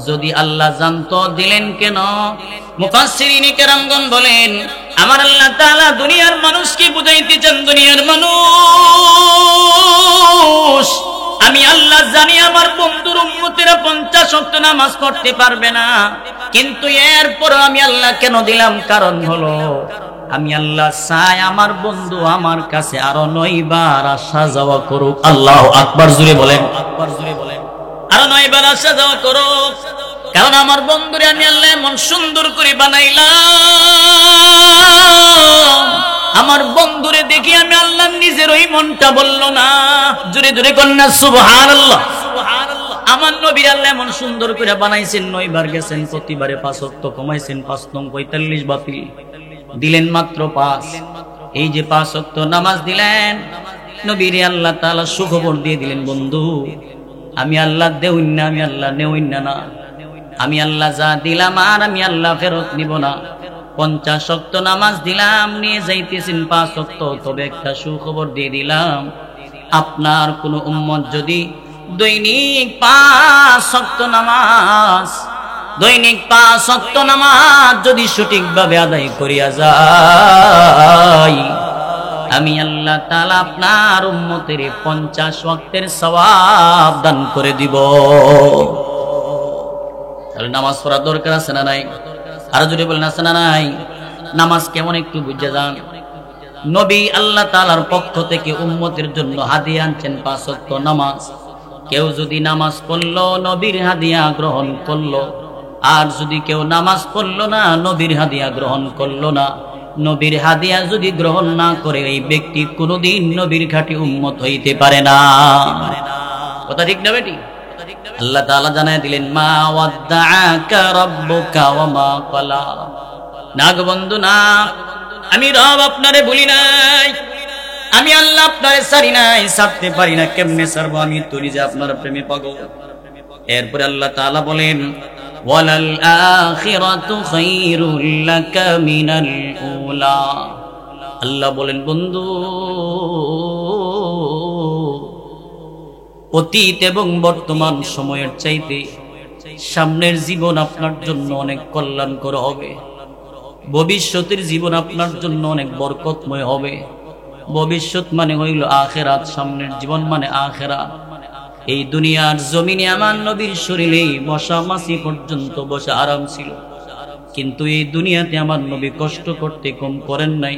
Speaker 1: যদি আল্লাহ জানতো দিলেন কেন? মুফাসসিরিনে কেরামগণ বলেন, আমার আল্লাহ তাআলা দুনিয়ার মানুষকে বুঝাইতে চান, দুনিয়ার মানুষ, আমি আল্লাহ জানি আমার বন্ধুর উম্মতেরা 50 ওয়াক্ত নামাজ পড়তে পারবে না, কিন্তু এরপর আমি আল্লাহ কেন দিলাম? কারণ হলো আমি আল্লাহ চাই আমার বন্ধু আমার কাছে আরো 9 বার আসা যাওয়া করুক। আল্লাহু আকবার, জোরে বলেন, আকবার জোরে বলেন। আরো 9 বার আসা যাওয়া করুক, কারণ আমার বন্ধুরে আমি আল্লাহ এমন সুন্দর করে বানাইলাম, আমার বন্ধুরে দেখি আমি আল্লাহ নিজের ওই মনটা বলল না। জোরে জোরে কন্যা সুবহানাল্লাহ। আমার নবী আল্লাহ এমন সুন্দর করে বানাইছেন, 9 বার গেছেন, প্রতিবারে 5 ওয়াক্ত কমাইছেন, 5 নং 45 বাতিল দিলেন মাত্র 5। এই যে 5 ওয়াক্ত নামাজ দিলেন, নবীরে আল্লাহ তাআলা সুখবর দিয়ে দিলেন, বন্ধু আমি আল্লাহ দেউন না, আমি আল্লাহ নেউন না, আমি আল্লাহ যা দিলাম আর আমি আল্লাহ ফেরত নিব না। 50 ওয়াক্ত নামাজ দিলাম, নিয়ে যাইতেছেন 5 ওয়াক্ত, তবে একটা সুখবর দিয়ে দিলাম, আপনার কোন উম্মত যদি দৈনিক 5 ওয়াক্ত নামাজ, দৈনিক 5 ওয়াক্ত নামাজ যদি সঠিকভাবে আদায় করিয়া যায়, আমি আল্লাহ তাআলা আপনার উম্মতের 50 ওয়াক্তের সওয়াব দান করে দিব। তাহলে নামাজ পড়ার দরকার আছে না নাই? আর যদি বলেন আছে না নাই? নামাজ কেমন একটু বুঝে যান। নবী আল্লাহ তাআলার পক্ষ থেকে উম্মতের জন্য হাদিয়া আনছেন 5 ওয়াক্ত নামাজ। কেউ যদি নামাজ পড়লো, নবীর হাদিয়া গ্রহণ করলো, আর যদি কেউ নামাজ পড়লো না, নবীর হাদিয়া গ্রহণ করলো না, নবীর হাদিয়া যদি গ্রহণ না করে, এই ব্যক্তি কোনোদিন নবীর খাঁটি উম্মত হইতে পারে না। কথা ঠিক না বেটি? আল্লাহ তাআলা জানায় দিলেন, মা ওয়াদ্দাআকা রাব্বুকা ওয়া মা ক্বালা। না গো বন্ধু না, আমি রব আপনারে ভুলি নাই, আমি আল্লাহ আপনারে ছাড়ি নাই, ছাড়তে পারি না। কেমনে ছাড়বো? আমি তো নিজে আপনার প্রেমে পাগল। এরপরে আল্লাহ তাআলা বলেন, ওয়ালাল আখিরাতু খায়রুল লাকা মিনাল উলা। আল্লাহ বলেন, বন্ধু অতীত এবং বর্তমান সময়ের চাইতে সামনের জীবন আপনার জন্য অনেক কল্যাণকর হবে, ভবিষ্যতের জীবন আপনার জন্য অনেক বরকতময় হবে। ভবিষ্যৎ মানে হইল আখিরাত, সামনের জীবন মানে আখিরাত। এই দুনিয়ার জমিনে আমার নবীর শরীরে বসা মাছি পর্যন্ত বসা আরাম ছিল, কিন্তু এই দুনিয়াতে আমার নবী কষ্ট করতে কম করেন নাই।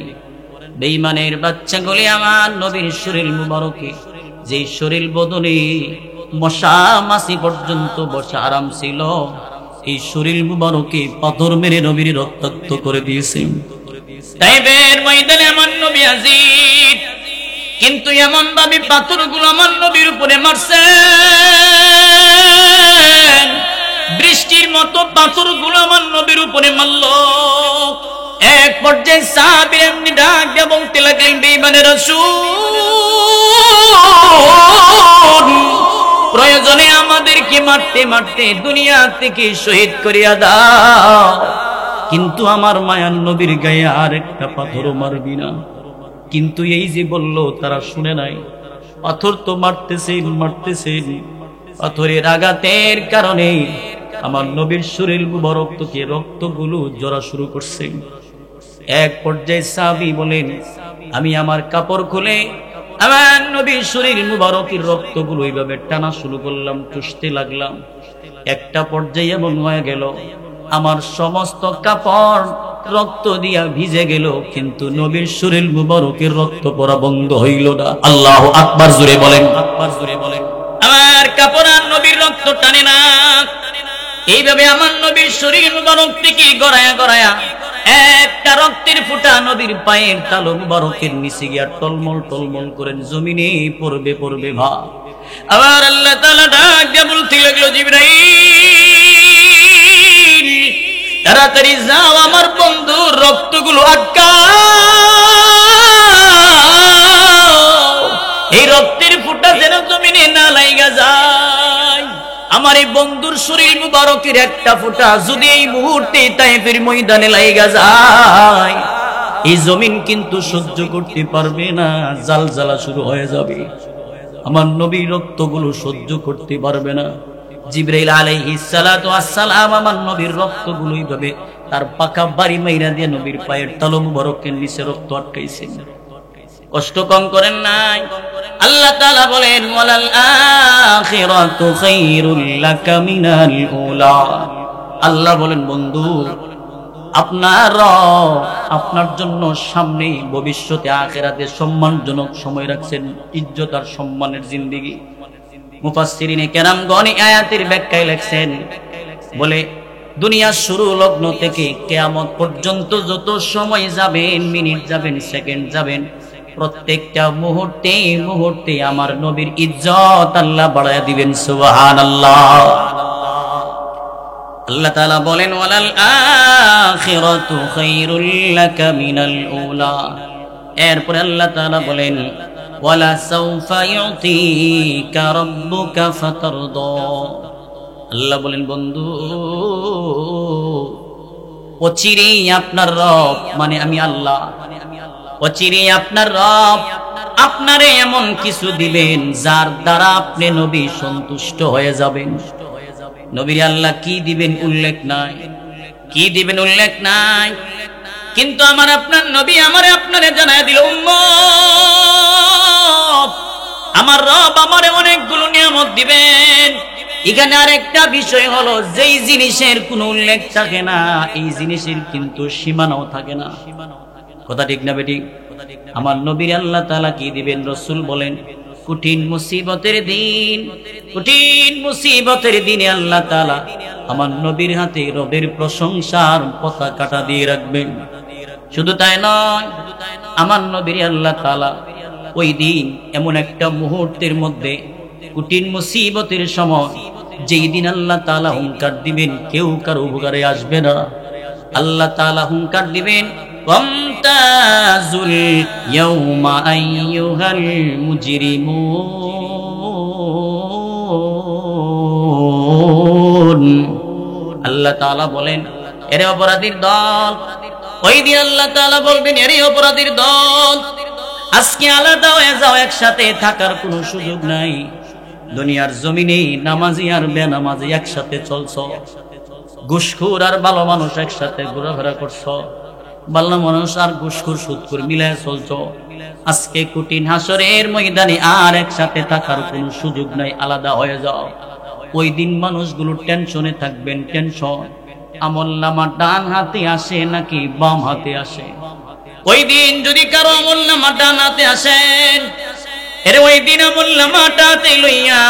Speaker 1: বেঈমানের বাচ্চাগুলি আমার নবীর শরীর মুবারকে, যে শরীর বদনে মশা মাছি পর্যন্ত বসা আরাম ছিল, এই শরীর মুবারকে পাথর মেরে নবীর রক্তাক্ত করে দিয়েছেন। তাইবের ময়দানে আমার নবী হাজির, কিন্তু এমন ভাবে পাথরগুলো আমার নবীর উপরে মারছেন, বৃষ্টির মতো পাথরগুলো আমার নবীর উপরে মারল। এক পর্যায়ে সাহাবীরা এমনি ডাক দিয়ে বলতে লাগলেন, বেঈমানের রাসূল, প্রয়োজনে আমাদেরকে মারতে মারতে দুনিয়া থেকে শহীদ করিয়া দাও, কিন্তু আমার মায়ার নবীর গায়ে আর একটা পাথরও মারবি না। কিন্তু এই যে বলল, তারা শুনে নাই। পাথর তো মারতেছেন, পাথরের আঘাতের কারণে আমার নবীর শরীর মুবারক থেকে রক্তগুলো ঝরা শুরু করছে। এক পর্যায়ে সাহাবী বলেন, আমি আমার কাপড় খুলে আমার নবীর শরীর মুবারকের রক্তগুলো এইভাবে টানা শুরু করলাম, চুষতে লাগলাম। একটা পর্যায়ে এমন হয়ে গেল আমার সমস্ত কাপড় রক্ত দিয়া ভিজে গেল, কিন্তু নবীর শরীর মুবারকের রক্ত পড়া বন্ধ হইল না। আল্লাহু আকবার জোরে বলেন। আমার কাপড় আর নবীর রক্ত টানে না। এইভাবে আমার নবীর শরীর মুবারক থেকে গড়ায়া গড়ায়া একটা রক্তের ফোঁটা নবীর পায়ের তালু মুবারকের নিচে গিয়া টলমল টলমল করেন জমিনে পড়বে ভা। আবার আল্লাহ তাআলা ডাক দিয়া বলতে লাগলো, জিবরাইল তাড়াতাড়ি যাও আমার বন্ধুর রক্তগুলো আটকাও, এই রক্তের ফোঁটা যেন জমিনে না লাইগা যায়। আমার এই বন্ধুর শরীর মুবারকের একটা ফোঁটা যদি এই মুহূর্তে তায়েফের ময়দানে লাইগা যায়, এই জমিন কিন্তু সহ্য করতে পারবে না, জালজালা শুরু হয়ে যাবে। আমার নবীর রক্তগুলো সহ্য করতে পারবে না। জিবরাইল আলাইহিস সালাতু ওয়াস সালাম আমার নবীর রক্তগুলো এইভাবে তার পাকা বাড়ি মাইরা দিয়ে নবীর পায়ের তালু মুবারকের নিচে রক্ত আটকাইছেন। কষ্ট কম করেন নাই। আল্লাহ তাআলা বলেন, ওয়ালাল আখিরাতু খায়রুল লাকা মিনাল উলা। আল্লাহ বলেন, বন্ধু আপনার জন্য সামনে ভবিষ্যতে আখিরাতে সম্মানজনক সময় রাখছেন, ইজ্জত আর সম্মানের জিন্দেগি। মুফাসসিরিনে কেরামগণ এই আয়াতের ব্যাখ্যায় লেখছেন, বলে দুনিয়ার শুরু লগ্ন থেকে কিয়ামত পর্যন্ত যত সময় যাবেন, মিনিট যাবেন, সেকেন্ড যাবেন, প্রত্যেকটা মুহূর্তে মুহূর্তে আমার নবীর ইজ্জত আল্লাহ বাড়ায়া দিবেন। সুবহানাল্লাহ। আল্লাহ তাআলা বলেন, ওয়ালাল আখিরাতু খায়রুল লাকা মিনাল উলা। এরপর আল্লাহ তাআলা বলেন, ওয়ালা সাউফা ইউতিকা রাব্বুকা ফাতারদা। আল্লাহ বলেন, বন্ধু অচিরেই আপনার রব মানে আমি আল্লাহ, অচিরেই আপনার রব আপনারে এমন কিছু দিবেন যার দ্বারা আপনি নবী সন্তুষ্ট হয়ে যাবেন। নবীর আল্লাহ কি দিবেন উল্লেখ নাই, কি দিবেন উল্লেখ নাই, কিন্তু আমার আপনার নবী আমারে আপনারে জানায় দিল, উম্মত আমার রব আমারে অনেকগুলো নিয়ামত দিবেন। এখানে আরেকটা বিষয় হলো, যেই জিনিসের কোনো উল্লেখ থাকে না এই জিনিসের কিন্তু সীমানাও থাকে না। কথা ঠিক না বেটি? আমার নবীর আল্লাহ তাআলা কি দিবেন? রাসূল বলেন, কঠিন মুসিবতের দিনে আল্লাহ তাআলা আমার নবীর হাতে রবের প্রশংসার পতাকাটা দিয়ে রাখবেন। শুধু তাই নয়, আমার নবীর আল্লাহ তাআলা ওই দিন এমন একটা মুহূর্তের মধ্যে, কঠিন মুসিবতের সময়, যেই দিন আল্লাহ তাআলা হুঙ্কার দিবেন কেউ কারো উপকারে আসবে না। আল্লাহ তাআলা হুঙ্কার দিবেন, ওয়ামতাজুল ইয়াউমা আইয়ুহাল মুজরিমুন। আল্লাহ তাআলা বলেন, এরে অপরাধীর দল। ওই দিন আল্লাহ তাআলা বলবেন, এরে অপরাধীর দল, আজকে আলাদা হয়ে যাও, একসাথে থাকার কোনো সুযোগ নাই। দুনিয়ার জমিনে নামাজি আর বেনামাজি একসাথে চলছ, ঘুষখোর আর ভালো মানুষ একসাথে ঘোরাফেরা করছ, ভালো মানুষ আর ঘুষখোর সুদখোর মিলায় চলছ। আজকে কঠিন হাসরের ময়দানে আর একসাথে থাকার কোনো সুযোগ নাই, আলাদা হয়ে যাও। ওই দিন মানুষগুলো টেনশনে থাকবেন, টেনশন। আমলনামা ডান হাতে আসে নাকি বাম হাতে আসে? ওই দিন যদি কারো আমলনামা ডান হাতে আসেন, এর ওই দিন আমলনামাটা হাতে লইয়া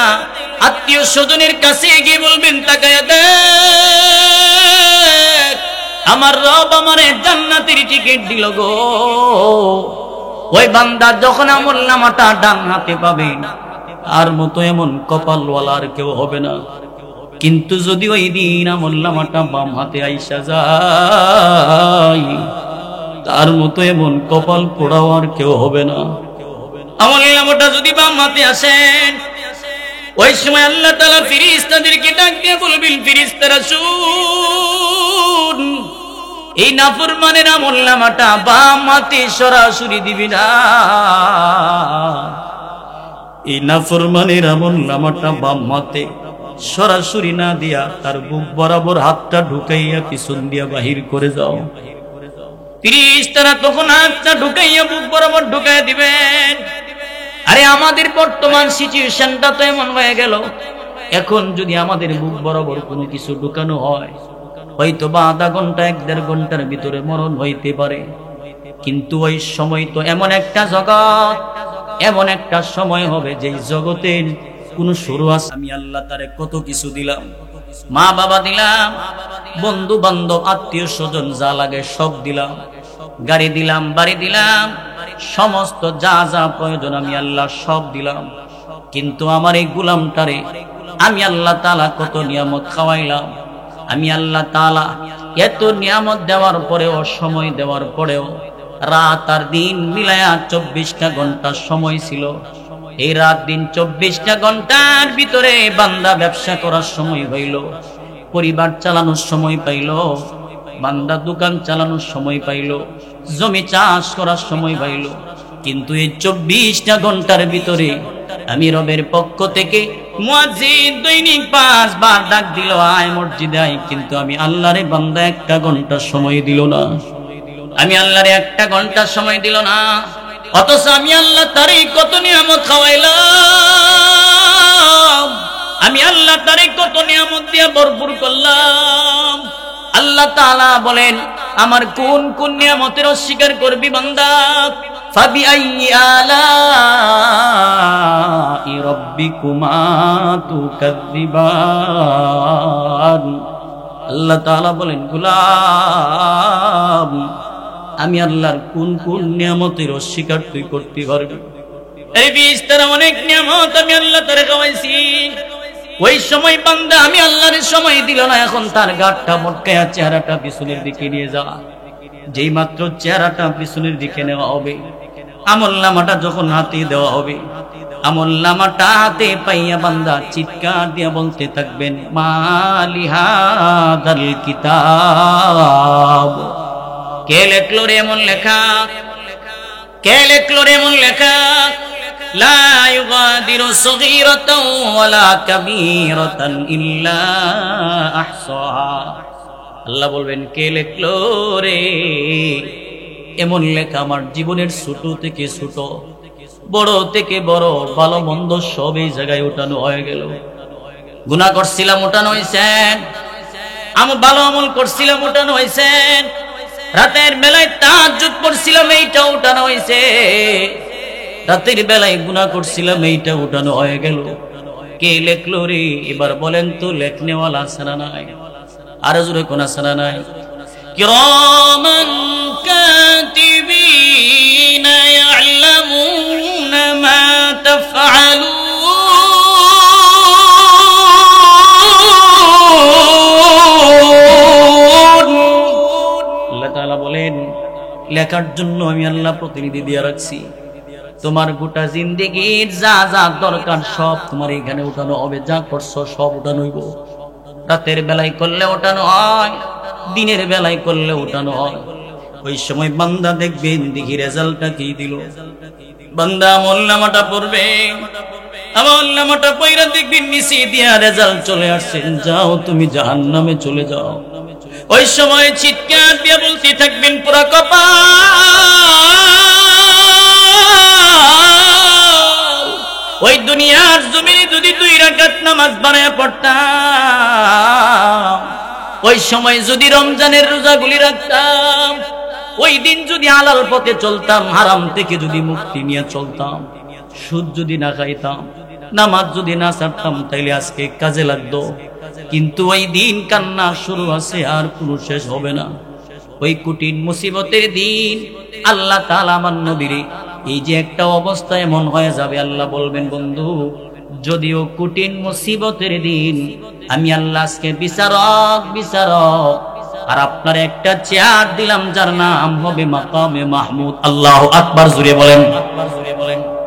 Speaker 1: আত্মীয় স্বজনের কাছে গিয়ে বলবেন, তাকায়া দেখ আমার রব আমারে জান্নাতের টিকিট দিল গো। ওই বান্দা যখন আমলনামাটা ডান হাতে পাবেন, আর মতো এমন কপালওয়ালা আর কেউ হবে না। কিন্তু যদি ওই দিন আমলনামাটা বাম হাতে আইসা যায়, তার মতো এমন কপাল পোড়াও আর কেউ হবে না। আমলনামাটা যদি বাম হাতে আসেন, ওই সময় আল্লাহ তাআলা ফেরেশতাদেরকে ডাক দিয়ে বলবেন, ফেরেশতারা শুন, এই নাফরমানের আমলনামাটা বাম হাতে সরাসরি দিবি না, এই নাফরমানের আমল নামাটা বাম হাতে সরাসরি না দিয়া তার বুক বরাবর হাতটা ঢুকাইয়া পিছন দিয়া বাহির করে যাও। ফেরেশতারা তখন হাতটা ঢুকাইয়া বুক বরাবর ঢুকাইয়া দিবেন। আরে আমাদের বর্তমান সিচুয়েশনটা তো এমন হয়ে গেল, এখন যদি আমাদের বুক বরাবর কোনো কিছু ঢুকানো হয়, হয়তো বা আধা ঘন্টা 1-1.5 ঘন্টার ভিতরে মরণ হইতে পারে। কিন্তু ওই সময় তো এমন একটা জগৎ, এমন একটা সময় হবে যেই জগতের কোনো শুরু আছে। আমি আল্লাহ তারে কত কিছু দিলাম, মা বাবা দিলাম, বন্ধু বান্ধব আত্মীয় স্বজন যা লাগে সব দিলাম, গাড়ি দিলাম, বাড়ি দিলাম, সমস্ত যা যা প্রয়োজন আমি আল্লাহ সব দিলাম। কিন্তু আমার এই গোলামটারে আমি আল্লাহ তাআলা কত নিয়ামত খাওয়াইলাম। আমি আল্লাহ তাআলা এত নিয়ামত দেওয়ার পরেও, সময় দেওয়ার পরেও, রাত আর দিন মিলায়া 24টা ঘন্টা সময় ছিল। এই রাত দিন 24টা ঘন্টার ভিতরে বান্দা ব্যবসা করার সময় হইল, পরিবার চালানোর সময় পাইল, বান্দা দোকান চালানোর সময় পাইল, জমি চাষ করার সময় পাইল। কিন্তু এই 24টা ঘন্টার ভিতরে আমি রবের পক্ষ থেকে মুয়াজ্জিন দৈনিক 5 বার ডাক দিল, আয় মসজিদে আয়, কিন্তু আমি আল্লাহরে বান্দা 1টা ঘন্টা সময় দিল না। আমি আল্লাহরে 1টা ঘন্টা সময় দিল না, অথচ আমি আল্লাহ তারে কত নিয়ামত খাওয়াইলাম, আমি আল্লাহ তারে কত নিয়ামত দিয়া ভরপুর করলাম। আল্লাহ তাআলা বলেন, আমার কোন কোন নিয়ামতের অস্বীকার করবি বান্দা? ফাবিআইয়ি আলাই রাব্বিকুমা তুকাযযিবান। আল্লাহ তাআলা বলেন, গোলাম, আমি আল্লাহর কোন কোন নিয়ামতের অস্বীকার তুই করতে পারবি? এই বিস্তার অনেক নিয়ামত আমি আল্লাহ তারে খাওয়াইছি। ওই সময় বান্দা আমি আল্লাহর সময় দিল না, এখন তার গাটটা মটকায়া চেহারাটা পিছনের দিকে নিয়ে যাওয়া। যেই মাত্র চেহারাটা পিছনের দিকে নেওয়া হবে, আমলনামাটা যখন হাতে দেওয়া হবে, আমলনামাটা হাতে পাইয়া বান্দা চিৎকার দিয়া বলতে থাকবেন, মালি হাদাল কিতাব। কে লেখলো রে এমন লেখা? কে লেখলো রে এমন লেখা? লা ইউগাদিরু সগীরাতাও ওয়ালা কাবীরাতান ইল্লা আহসাহা। আল্লাহ বলবেন, কে লেখলো রে এমন লেখা? আমার জীবনের ছোট থেকে ছোট, বড় থেকে বড়, ভালো মন্দ সব এই জায়গায় উঠানো হয়ে গেল। গুনাহ করছিলাম উঠানো হয়েছেন, আমি ভালো আমল করছিলাম উঠানো হয়েছেন, রাতের বেলায় তাহাজ্জুদ পড়ছিলাম এইটা উঠানো হয়েছে, রাতের বেলায় গুনাহ করছিলাম এইটা উঠানো হয়ে গেল। কে লেখলো রে? এবার বলেন তো, লেখনেওয়ালা আছে না নাই? আর জোরে কোন আছে না নাই? কিরামান কাতিবিনা ইয়ালামুনা মা তাফআলুন। আল্লাহ তাআলা বলেন, লেখার জন্য আমি আল্লাহ প্রতিনিধি দিয়ে রাখছি। তোমার গোটা জিন্দেগীর যা যা দরকার সব তোমার এখানে উঠানো হবে, যা করছো সব উঠানো হইব। রাতের বেলায় করলে উঠানো হয়, দিনের বেলায় করলে উঠানো হয়। ওই সময় বান্দা দেখবেন, দেখি রেজাল্টটা কি দিল। বান্দা আমলনামাটা পড়বে, আমলনামাটা পড়া দেখবেন নিচে দিয়া রেজাল্ট চলে আসছে, যাও তুমি জাহান্নামে চলে যাও। ওই সময় চিৎকার দিয়ে বলতে থাকবেন, পুরা কপাল। ওই দুনিয়ার জমিনে যদি 2 রাকাত নামাজ বানায় পড়তাম, ওই সময় যদি রমজানের রোজাগুলি রাখতাম, ওই দিন যদি হালাল পথে চলতাম, হারাম থেকে যদি মুক্তি নিয়ে চলতাম, সুদ যদি না খাইতাম, নামাজ যদি না ছাড়তাম, তাইলে আজকে কাজে লাগতো। কিন্তু ওই দিন কান্না শুরু আছে, আর কোনো শেষ হবে না। ওই কঠিন মুসিবতের দিন আল্লাহ তাআলা আমার নবীরে, এই যে একটা অবস্থা এমন হয়ে যাবে, আল্লাহ বলবেন, বন্ধু, যদিও কঠিন মুসিবতের দিন, আমি আল্লাহ আজকে বিচারক, আর আপনার একটা চেয়ার দিলাম, যার নাম হবে মাকামে মাহমুদ। আল্লাহু আকবার, জুড়ে বলেন।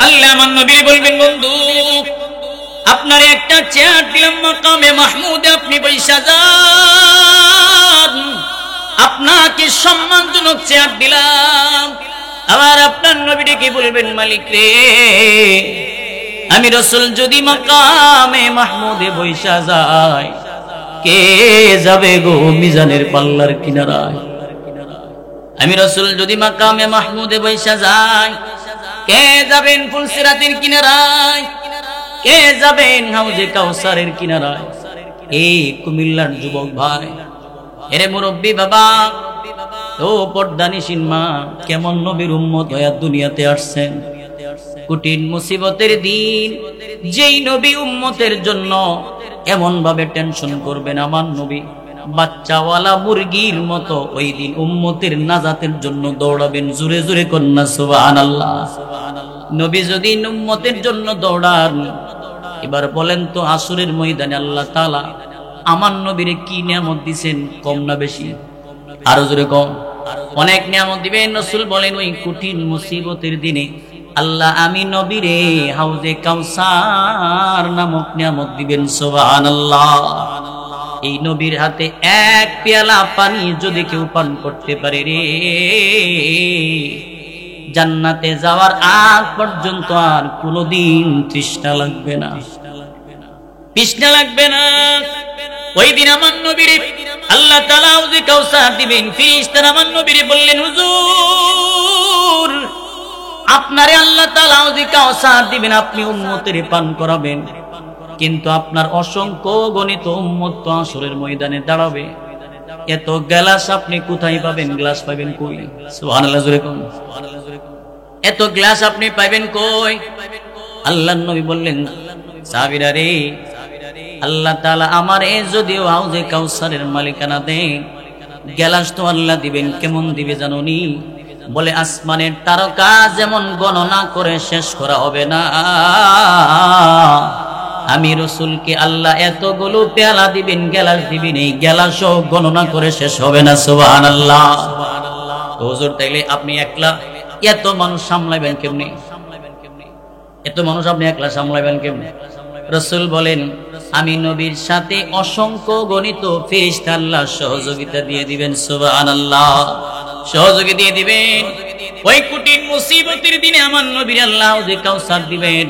Speaker 1: আল্লাহ আমার নবী বলবেন, বন্ধু, আপনার একটা চেয়ার দিলাম মাকামে মাহমুদে, আপনি বৈশা যান, আপনাকে সম্মানজনক চেয়ার দিলাম। আবার আপনার নবীকে কি বলবেন, মালিক রে, আমি রাসূল যদি মাকামে মাহমুদে বৈশা যায়, কে যাবে গো মিজানের পাল্লার কিনারায়? আমি রাসূল যদি মাকামে মাহমুদে বৈশা যাই, কে যাবেন ফুলসিরাতের কিনারায়? কে যাবেন হাউজে কাউসারের কিনারায়? এই কুমিল্লার যুবক ভাই, এরে মুরব্বী বাবা, ও পর্দানিসীন মা, কেমন নবীর উম্মত হয়ে দুনিয়াতে আসছেন? কঠিন মুসিবতের দিন, যেই নবী উম্মতের জন্য এমন ভাবে টেনশন করবেন, আমার নবী বাচ্চাওয়ালা মুরগির মতো ওই দিন উম্মতের নাজাতের জন্য দৌড়াবেন। জোরে জোরে কন্যা সুবহানাল্লাহ। নবী যদি উম্মতের জন্য দৌড়ান, এবার বলেন তো আসরের ময়দানে আল্লাহ তাআলা আমার নবীরে কি নিয়ামত দিবেন, কম না বেশি? আরো জোরে কম। অনেক নিয়ামত দিবেন। রাসূল বলেন ওই কঠিন মুসিবতের দিনে আল্লাহ আমি নবীরে হাউজে কাউসার নামক নিয়ামত দিবেন। সুবহানাল্লাহ। এই নবীর হাতে এক পেয়ালা পানি যদি কেউ পান করতে পারে রে, জান্নাতে যাওয়ার আগ পর্যন্ত আর কোনোদিন তৃষ্ণা লাগবে না, তৃষ্ণা লাগবে না। ওই দিন আমার নবীরে আল্লাহ তাআলা হাউজে কাউসার দিবেন। ফেরেশতারা আমার নবীরে বললেন, হুজুর আপনারে আল্লাহ তাআলা হাউজে কাউসার দিবেন, আপনি উম্মতের পান করাবেন, কিন্তু আপনার অসংখ্য গণিত উম্মত তো আসরের ময়দানে দাঁড়াবে, এত গ্লাস আপনি কোথায় পাবেন? গ্লাস পাবেন কই? সুবহানাল্লাহ জোরে কোন। এত গ্লাস আপনি পাবেন কই? আল্লাহর নবী বললেন, সাহাবীরা রে, আল্লাহ তাআলা আমারে যদিও হাউজে কাউসারের মালিকানা দেন, গ্লাস তো আল্লাহ দিবেন, কেমন দিবে জানোনি? বলে আসমানের তারকা যেমন গণনা করে শেষ করা হবে না, আমি রাসূলকে আল্লাহ এতগুলো পেয়ালা দিবেন, গ্লাস দিবেন, এই গ্লাসও গণনা করে শেষ হবে না। সুবহানাল্লাহ। হুজুর তাইলে আপনি একলা এত মানুষ সামলাবেন কেমনে? এত মানুষ আপনি একলা সামলাবেন কেমনে? রাসূল বলেন আমি নবীর সাথে অসংখ্য গণিত ফেরেশতা আল্লাহ সহযোগিতা দিয়ে দিবেন। সুবহানাল্লাহ। সহযোগিতা দিয়ে দিবেন। ওই কঠিন মুসিবতের দিনে আমার নবীর আল্লাহ যে কাউসার দিবেন।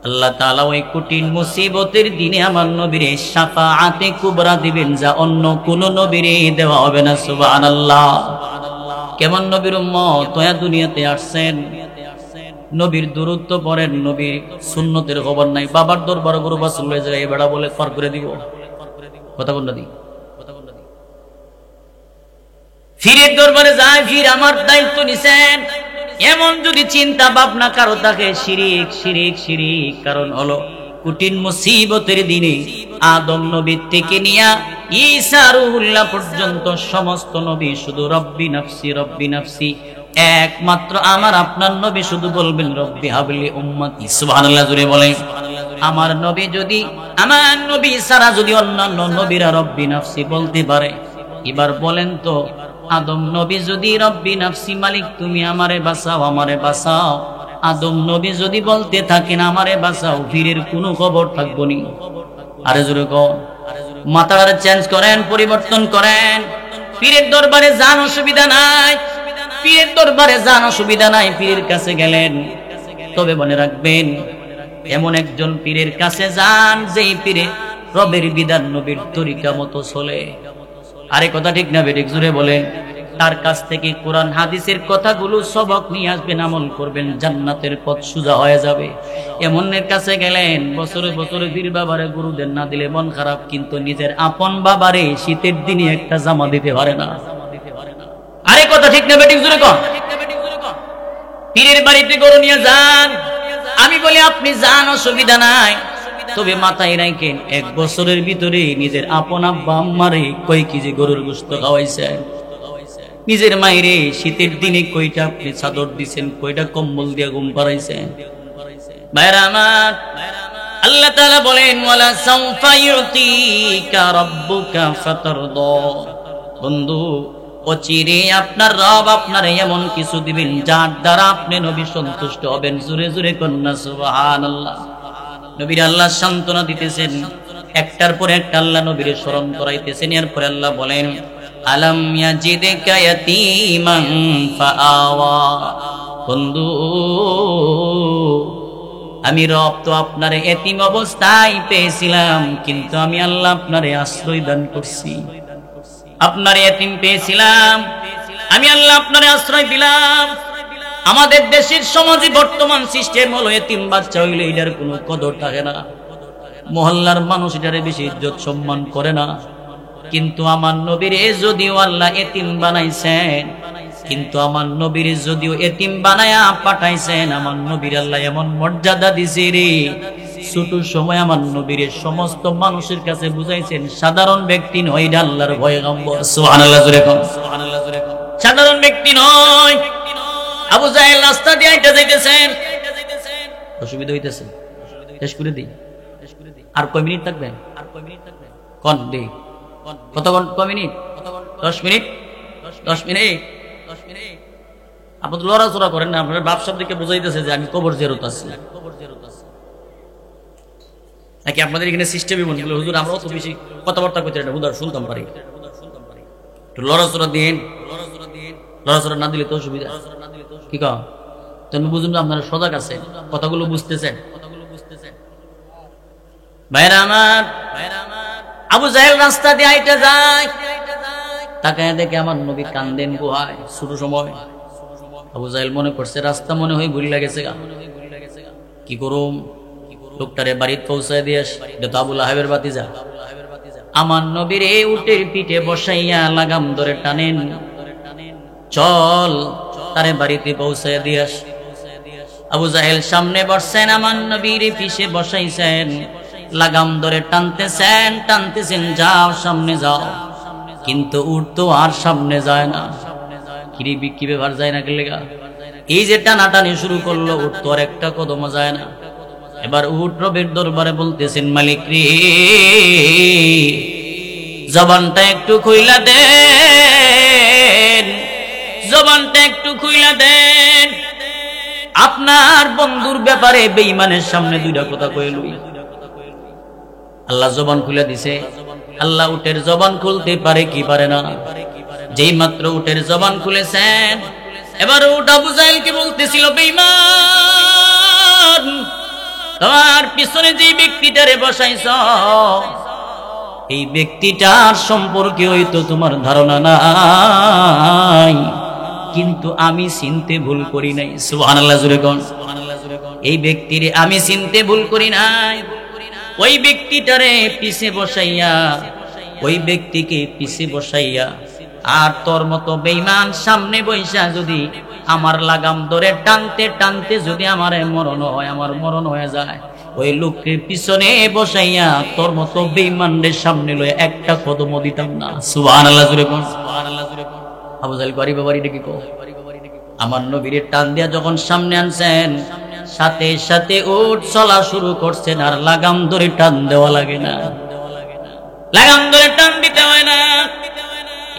Speaker 1: আল্লাহ তাআলা ওই কঠিন মুসিবতের দিনে আমার নবীর শাফাআতে কুবরা দিবেন, যা অন্য কোন নবীর দেওয়া হবে না। সুবহানাল্লাহ। কেমন নবীর উম্মত তোয়া দুনিয়াতে আসছেন, নবীর দূরত্ব পড়েন, নবীর সুন্নতের খবর নাই। বাবার দরবার গরু বাছুর লয়ে যায়, বেড়া বলে ফার করে দিব, কথা কোনটা দি? ফিরের দরবারে যায়, ফির আমার দায়িত্ব নিছেন, এমন যদি চিন্তা ভাবনা কারো থাকে, শিরিক শিরিক শিরিক। কারণ হলো কঠিন মুসিবতের দিনে আদম নবী থেকে নিয়া ঈসা রুহুল্লাহ পর্যন্ত সমস্ত নবী শুধু রব্বি নাফসি রব্বি নাফসি, একমাত্র আমার আপনার নবী শুধু বলবেন রব্বি হাবলি উম্মতি। সুবহানাল্লাহ জুড়ে বলেন। আমার নবী যদি, আমার নবী সারা যদি অন্যান্য নবীরা রব্বি নাফসি বলতে পারে, এবার বলেন তো আদম নবী যদি রব্বি নাফসি মালিক তুমি আমারে বাঁচাও আমারে বাঁচাও, আদম নবী যদি বলতে থাকেন আমারে বাঁচাও, ফিরের কোনো খবর থাকবো নি? আরে জোরে কও। মাথাটা চেঞ্জ করেন, পরিবর্তন করেন। পীরের দরবারে যান, অসুবিধা নাই, পীরের দরবারে যান, অসুবিধা নাই। পীরের কাছে গেলেন, তবে মনে রাখবেন এমন একজন পীরের কাছে যান যেই পীরে রবের বিধান নবীর তরিকা মতো চলে। আরে কথা ঠিক না বেঠিক? জোরে বলেন। তার কাছ থেকে কোরআন হাদিসের কথাগুলো সবক নিয়ে আসবেন, আমল করবেন, জান্নাতের পথ সোজা হয়ে যাবে। এমনের কাছে গেলেন, বছরে বছরে পীর বাবারে গুরুদের না দিলে মন খারাপ, কিন্তু নিজের আপন বাবারে শীতের দিনে একটা জামা দিতে পারে না। আরে কথা ঠিক না বেঠিক? জোরে কর। পীরের বাড়িতে গরু নিয়ে যান, আমি বলি আপনি যান, অসুবিধা নাই, তবে মাথায় রাখেন এক বছরের ভিতরে নিজের আপন আব্বা আম্মারে কয় কেজি গরুর গোশত খাওয়াইছেন, নিজের মায়েরে শীতের দিনে কয়টা আপনি চাদর দিছেন, কয়টা কম্বল দিয়া ঘুম পাড়াইছেন। ভাইরা আমার, আল্লাহ তাআলা বলেন ওয়ালা সাউফা ইউতিকা রাব্বুকা ফাতারদা। বন্ধু, অচিরে আপনার রব আপনার এমন কিছু দিবেন যার দ্বারা আপনি নবী সন্তুষ্ট হবেন। জোরে জোরে কন্যা সুবহানাল্লাহ। নবীর আল্লাহ সান্ত্বনা দিতেছেন, একটার পর একটা আল্লাহ নবীর স্মরণ করাইতেছেন। এরপরে আল্লাহ বলেন আলাম ইয়াজিদকা ইয়াতীমান ফাআওয়া। বন্ধু, আমি রব তো আপনারে এতিম অবস্থায় পেয়েছিলাম, কিন্তু আমি আল্লাহ আপনারে আশ্রয় দান করছি। আপনারে এতিম পেয়েছিলাম, আমি আল্লাহ আপনারে আশ্রয় দিলাম। আমাদের দেশের সমাজে বর্তমান সিস্টেম হলো এতিম বাচ্চা হইলে এটার কোনো কদর থাকে না, মহল্লার মানুষ এটারে বেশি ইজ্জত সম্মান করে না। কিন্তু আমার নবীর যদিও আল্লাহ এতিম বানাইছেন, কিন্তু আমার নবীর যদিও এতিম বানায়া পাঠাইছেন, আমার নবীর আল্লাহ এমন মর্যাদা দিছে রে, ছোট সময় আমার নবীর সমস্ত মানুষের কাছে বুঝাইছেন সাধারণ ব্যক্তি নয়, এটা আল্লাহর পয়গম্বর। সুবহানাল্লাহ জোরে কোন, সুবহানাল্লাহ জোরে কোন। সাধারণ ব্যক্তি নয়। আবু জাহেল রাস্তা দিয়ে হেঁটে যাইতেছেন, অসুবিধা হইতেছে, শেষ করে দিই। আর কয় মিনিট থাকবেন? আর কয় মিনিট থাকবেন? কোন দেই কত কয় মিনিট? 10 মিনিট। 10 মিনিট। আপনি তো লড়াচড়া করেন না, আপনার বাপ সাহেব দিকে বুঝাইতেছে যে আমি কবর জিয়ারত আছি। নাকি আপনাদের এখানে সিস্টেমই মনে হলো হুজুর আমরা অত বেশি কথাবার্তা করতে না, হুদার শুনতাম পারি, একটু লড়াচড়া দিন। লড়াচড়া না দিলে তো অসুবিধা। কি কম তুমি বুঝুন, আপনারা সজাগ আছেন, কথাগুলো বুঝতেছেন। ভাইরা আমার, আবু জাহেল রাস্তা দিয়ে আইতে যায়, তাকায় দেখে আমার নবী কান্দেন গুহায়। ছোট সময় আবু জাহেল মনে করছে রাস্তা মনে হয় ভুল লাগেছে, কি করুম, লোকটারে বাড়িতে পৌঁছায় দিয়ে আসি। এটা তো আবু লাহাবের ভাতিজা। আমার নবীর এই উটের পিঠে বসাইয়া লাগাম ধরে টানেন, চল তারে বাড়িতে পৌঁছায় দিয়ে আসি। আবু জাহেল সামনে বসছেন, আমার নবীর পিছে বসাইছেন, লাগাম ধরে টানতেছেন, টানতেছেন, যাও সামনে যাও। কিন্তু উট তো আর সামনে যায় না। কি ব্যাপার, যায় না কেলেগা? এই যে টানাটানি শুরু করলো, উট তো আর একটা কদমও যায় না। এবার উট রবের দরবারে বলতেছেন, মালিক রে, জবানটা একটু খুইলা দেন, জবানটা একটু খুইলা দেন। আপনার বন্ধুর ব্যাপারে বেঈমানের সামনে দুইটা কথা কইলুই। আল্লাহ জবান খুলে দিছে। আল্লাহ উটের জবান খুলতে পারে কি পারে না? যেই মাত্র উটের জবান খুলেছেন, এবার উট আবু জাহেলকে বলতেছিল, বেঈমান, তোমার পিছনে যে ব্যক্তিটারে বসাইছ, এই ব্যক্তিটার সম্পর্কে হয়তো তোমার ধারণা নাই, কিন্তু আমি চিনতে ভুল করি নাই। সুবহানাল্লাহ জোরে কোন। এই ব্যক্তিরে আমি চিনতে ভুল করি নাই। ওই ব্যক্তিটারে পিছে বসাইয়া, ওই ব্যক্তিকে পিছে বসাইয়া, আর তোর মতো বেঈমান সামনে বৈশা যদি আমার লাগাম ধরে টানতে টানতে যদি আমার মরণ হয়, আমার মরণ হয়ে যায়, ওই লোককে পিছনে বসাইয়া তোর মতো বেঈমানদের সামনে লয়ে একটা কদমও দিতাম না। সুবহানাল্লাহ জোরে কোন, সুবহানাল্লাহ জোরে কোন। আবু জাহেল বাড়ি ডেকে কো, আমার নবীর টান দিয়া যখন সামনে আনছেন, সাথে সাথে উট চলা শুরু করছেন, আর লাগাম ধরে টান দেওয়া লাগে না, লাগাম ধরে টান দিতে হয় না।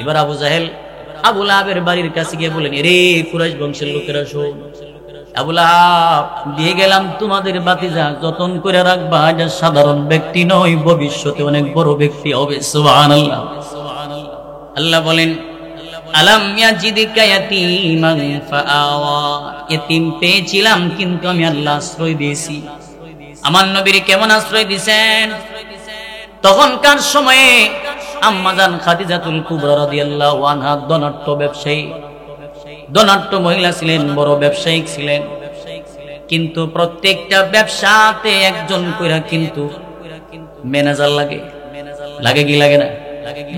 Speaker 1: এবার আবু জাহেল আবু লাহাবের বাড়ির কাছে গিয়ে বলেন, রে কুরাইশ বংশের লোকেরা শোন, আবু লাহাব দিয়ে গেলাম তোমাদের বাতিজা, যতন করে রাখবা, এটা সাধারণ ব্যক্তি নয়, ভবিষ্যতে অনেক বড় ব্যক্তি হবে। সুবহানাল্লাহ। আল্লাহ বলেন, আলাম ইয়াজিদিকা ইয়াতীমান ফাআওয়া, এতিম পেয়েছিলাম কিন্তু আমি আল্লাহ আশ্রয় দিয়েছি। আমার নবীর কেমন আশ্রয় দিয়েছেন? তখনকার সময়ে আম্মাজান খাদিজাতুল কুবরা রাদিয়াল্লাহু আনহা ধনাঢ্য ব্যবসায়ী, ধনাঢ্য মহিলা ছিলেন, বড় ব্যবসায়িক ছিলেন। কিন্তু প্রত্যেকটা ব্যবসাতে একজন কইরা কিন্তু ম্যানেজার লাগে, লাগে কি লাগে না?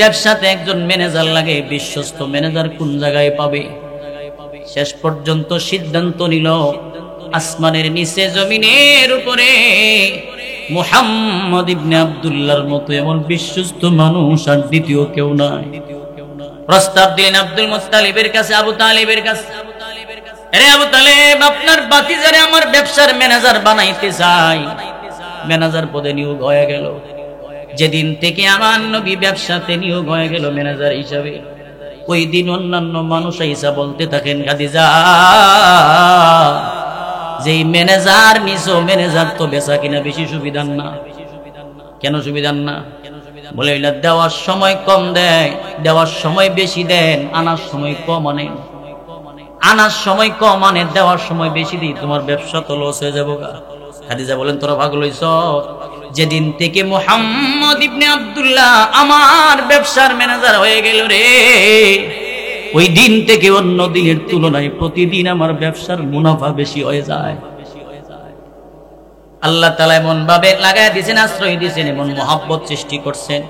Speaker 1: ব্যবসাতে একজন ম্যানেজার লাগে। বিশ্বস্ত ম্যানেজার কোন জায়গায় পাবে? শেষ পর্যন্ত সিদ্ধান্ত নিল, আসমানের নিচে জমিনের উপরে মুহাম্মদ ইবনে আব্দুল্লাহর মতো এমন বিশ্বস্ত মানুষ আর দ্বিতীয় কেউ নাই। প্রস্তাব দিলেন আব্দুল মুত্তালিবের কাছে, আবু তালিবের কাছে, আরে আবু তালিব, আপনার ভাতিজারে আমার ব্যবসার ম্যানেজার বানাইতে চাই। ম্যানেজার পদে নিয়োগ হয়ে গেল। যেদিন থেকে আমার নবী ব্যবসাতে নিয়োগ হয়ে গেল ম্যানেজার হিসাবে, ওই দিন অন্যান্য মানুষ আইসা বলতে থাকেন, খাদিজা, যেই ম্যানেজার নিছো, ম্যানেজার তো বেচা কিনা বেশি সুবিধার না। কেন সুবিধার না? বলে দেওয়ার সময় কম দেয়, দেওয়ার সময় বেশি দেন, আনার সময় কম আনেন। আনার সময় কম আনে, দেওয়ার সময় বেশি দিই, তোমার ব্যবসা তো লস হয়ে যাবো গা। খাদিজা বলেন তোরা পাগল হইছ? যেদিন থেকে মুহাম্মদ ইবনে আব্দুল্লাহ আমার ব্যবসার ম্যানেজার হয়ে গেল রে, ওই দিন থেকে অন্য দিনের তুলনায় প্রতিদিন আমার ব্যবসার মুনাফা বেশি হয়ে যায়। আল্লাহ তাআলা এমন ভাবে লাগায় দিয়েছেন, আশ্রয় দিয়েছেন, এমন মহব্বত সৃষ্টি করছেন,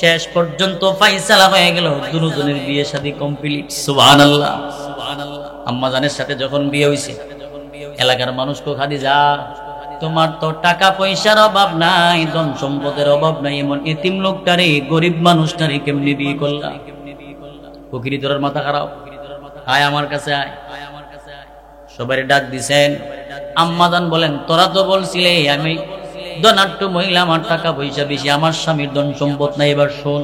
Speaker 1: শেষ পর্যন্ত ফাইসালা হয়ে গেল, দুজনের বিয়ে শাদী কমপ্লিট। সুবহানাল্লাহ। আম্মা জানের সাথে যখন বিয়ে হইছে, এলাকার মানুষকে খাদিজা তোমার তো টাকা পয়সার অভাব নাই, ধন সম্পদের অভাব নাই, এমন এতিম লোকটারে, গরিব মানুষটারে কেমনি বিয়ে করলা? ফকিরি তোর মাথা খারাপ, আয় আমার কাছে আয়। সবাই ডাক দিছেন। আম্মাজান বলেন তোরা তো বলছিলে আমি ধনাঢ্য মহিলা, আমার টাকা পয়সা বেশি, আমার স্বামীর ধন সম্পদ নাই। এবার শোন,